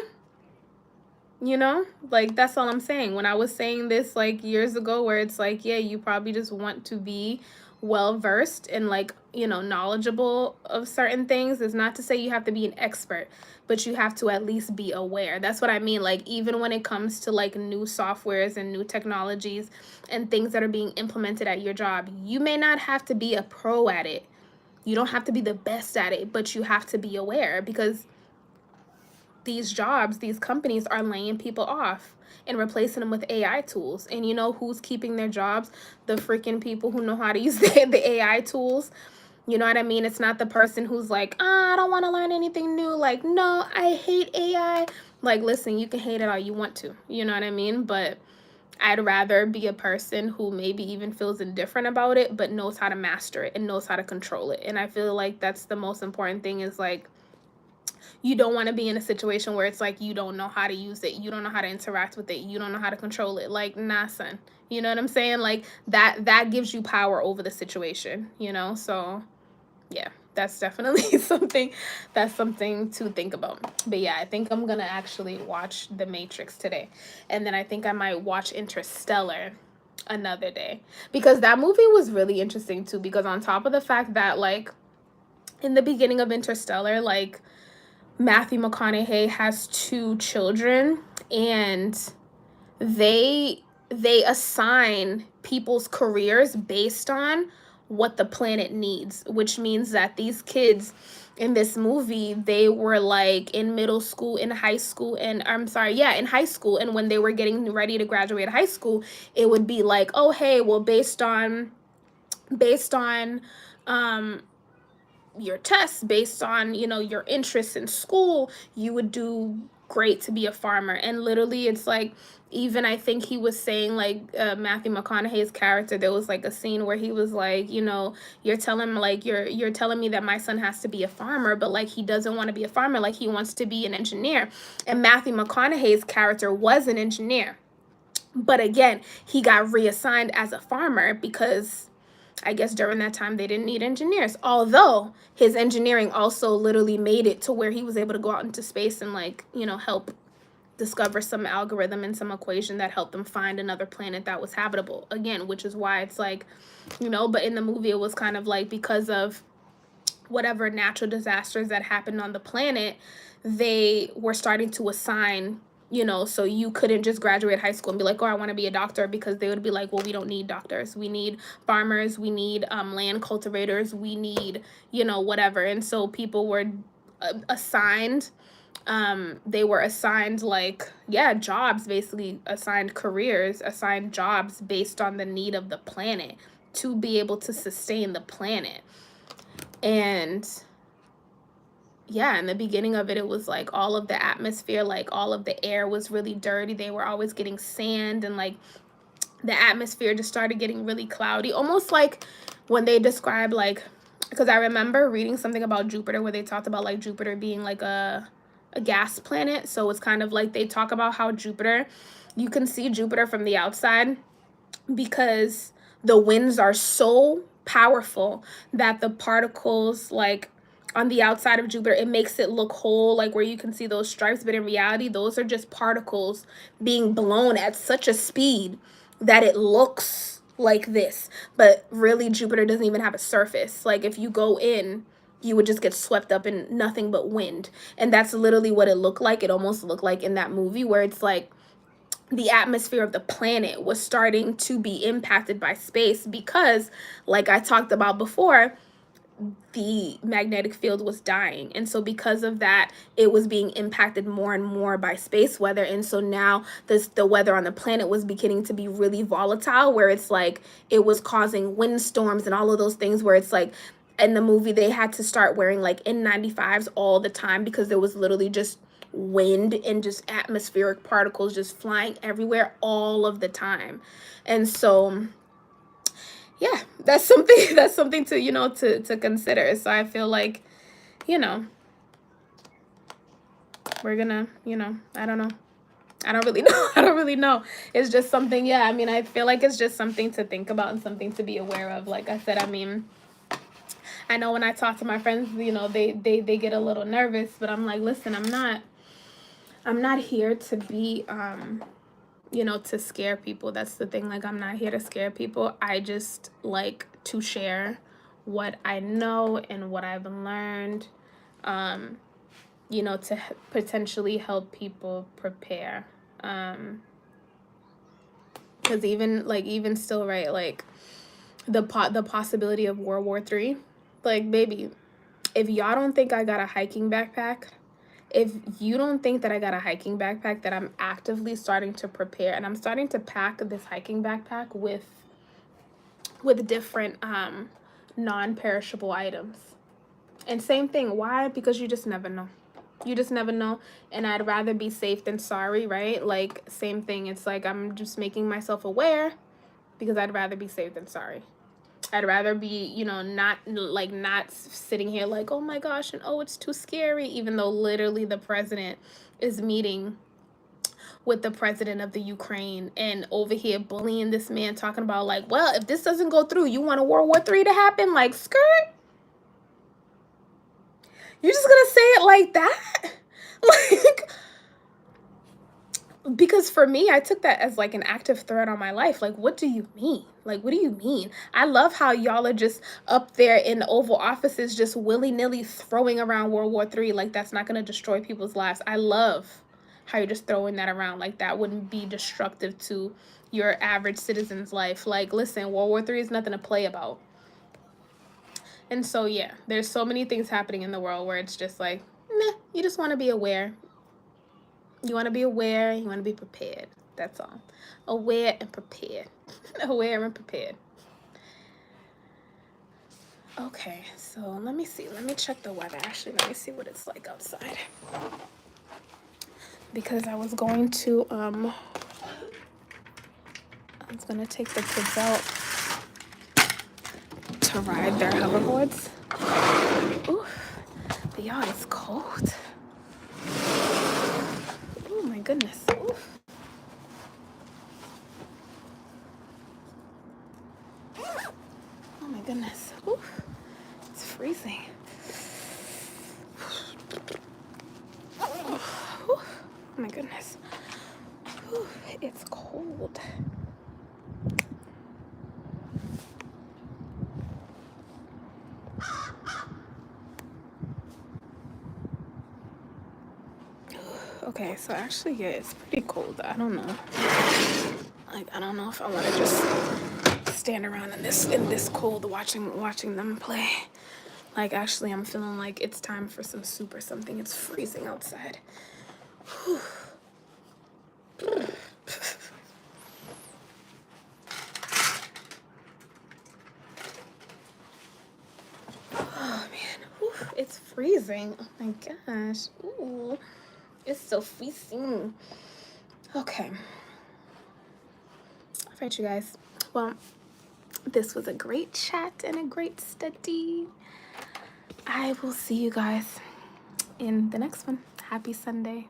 You know, like that's all I'm saying. When I was saying this like years ago, where it's like, yeah, you probably just want to be well versed and like, you know, knowledgeable of certain things. Is not to say you have to be an expert, but you have to at least be aware. That's what I mean. Like, even when it comes to like new softwares and new technologies and things that are being implemented at your job, you may not have to be a pro at it. You don't have to be the best at it, but you have to be aware because these jobs, these companies are laying people off and replacing them with AI tools. And you know who's keeping their jobs? The freaking people who know how to use the AI tools. You know what I mean? It's not the person who's like, I don't want to learn anything new. Like, no, I hate AI. Like, listen, you can hate it all you want to. You know what I mean? But I'd rather be a person who maybe even feels indifferent about it, but knows how to master it and knows how to control it. And I feel like that's the most important thing is like, you don't want to be in a situation where it's like you don't know how to use it, you don't know how to interact with it, you don't know how to control it. Like, nah, son. You know what I'm saying? Like that gives you power over the situation, you know? So yeah, that's definitely something to think about. But yeah, I think I'm gonna actually watch The Matrix today, and then I think I might watch Interstellar another day, because that movie was really interesting too, because on top of the fact that like in the beginning of Interstellar, like Matthew McConaughey has 2 children, and they assign people's careers based on what the planet needs, which means that these kids in this movie, they were like in middle school, in high school, and in high school, and when they were getting ready to graduate high school, it would be like, oh hey, well based on your tests, based on, you know, your interests in school, you would do great to be a farmer. And literally it's like, even I think he was saying like Matthew McConaughey's character, there was like a scene where he was like, you know, you're telling me that my son has to be a farmer, but like he doesn't want to be a farmer, like he wants to be an engineer. And Matthew McConaughey's character was an engineer, but again, he got reassigned as a farmer because I guess during that time they didn't need engineers. Although his engineering also literally made it to where he was able to go out into space and like, you know, help discover some algorithm and some equation that helped them find another planet that was habitable. Again, which is why it's like, you know, but in the movie it was kind of like because of whatever natural disasters that happened on the planet, they were starting to assign, you know, so you couldn't just graduate high school and be like, oh, I want to be a doctor, because they would be like, well, we don't need doctors, we need farmers, we need land cultivators, we need, you know, whatever. And so people were assigned, they were assigned like, yeah, jobs, basically assigned careers, assigned jobs based on the need of the planet to be able to sustain the planet. And yeah, in the beginning of it, it was like all of the atmosphere, like all of the air was really dirty. They were always getting sand, and like the atmosphere just started getting really cloudy, almost like when they describe like, because I remember reading something about Jupiter where they talked about like Jupiter being like a gas planet. So it's kind of like they talk about how Jupiter, you can see Jupiter from the outside because the winds are so powerful that the particles like on the outside of Jupiter, it makes it look whole, like where you can see those stripes, but in reality those are just particles being blown at such a speed that it looks like this. But really Jupiter doesn't even have a surface. Like if you go in, you would just get swept up in nothing but wind. And that's literally what it looked like. It almost looked like in that movie where it's like the atmosphere of the planet was starting to be impacted by space because, like I talked about before, the magnetic field was dying. And so because of that, it was being impacted more and more by space weather. And so now the weather on the planet was beginning to be really volatile, where it's like it was causing windstorms and all of those things, where it's like in the movie they had to start wearing like N95s all the time because there was literally just wind and just atmospheric particles just flying everywhere all of the time. And so yeah, that's something to, you know, to consider. So I feel like, you know, we're gonna, you know, I don't know. I don't really know. I don't really know. It's just something, yeah, I mean, I feel like it's just something to think about and something to be aware of. Like I said, I mean, I know when I talk to my friends, you know, they get a little nervous, but I'm like, listen, I'm not here to be you know, to scare people. That's the thing. Like, I'm not here to scare people. I just like to share what I know and what I've learned, you know, to potentially help people prepare. Because even still, right, like the possibility of World War III, like, baby, if y'all don't think I got a hiking backpack, if you don't think that I got a hiking backpack, that I'm actively starting to prepare, and I'm starting to pack this hiking backpack with different non-perishable items. And same thing, why? Because you just never know. You just never know, and I'd rather be safe than sorry, right? Like, same thing. It's like I'm just making myself aware because I'd rather be safe than sorry. I'd rather be, you know, not sitting here like, oh my gosh, and oh, it's too scary, even though literally the president is meeting with the president of the Ukraine and over here bullying this man, talking about like, well, if this doesn't go through, you want a World War III to happen? Like, skirt? You're just gonna say it like that? Like, because for me, I took that as like an active threat on my life. Like, what do you mean? Like, what do you mean? I love how y'all are just up there in the Oval Offices just willy-nilly throwing around World War III like that's not going to destroy people's lives. I love how you're just throwing that around like that wouldn't be destructive to your average citizen's life. Like, listen, World War III is nothing to play about. And so, yeah, there's so many things happening in the world where it's just like, nah, you just want to be aware. You want to be aware, you want to be prepared. That's all. Aware and prepared. Aware and prepared. Okay, so let me see. Let me check the weather. Actually, let me see what it's like outside. Because I was going to take the kids out to ride their hoverboards. Ooh, but y'all, it's cold. Oh my goodness. Oof. Oh my goodness. Oof. It's freezing. Oh my goodness. Oof. It's cold. Okay, so actually, yeah, it's pretty cold. I don't know. Like, I don't know if I want to just stand around in this cold watching them play. Like, actually, I'm feeling like it's time for some soup or something. It's freezing outside. Whew. Oh man, whew, it's freezing. Oh my gosh. Ooh, it's so freezing. Okay. All right, you guys. Well, this was a great chat and a great study. I will see you guys in the next one. Happy Sunday.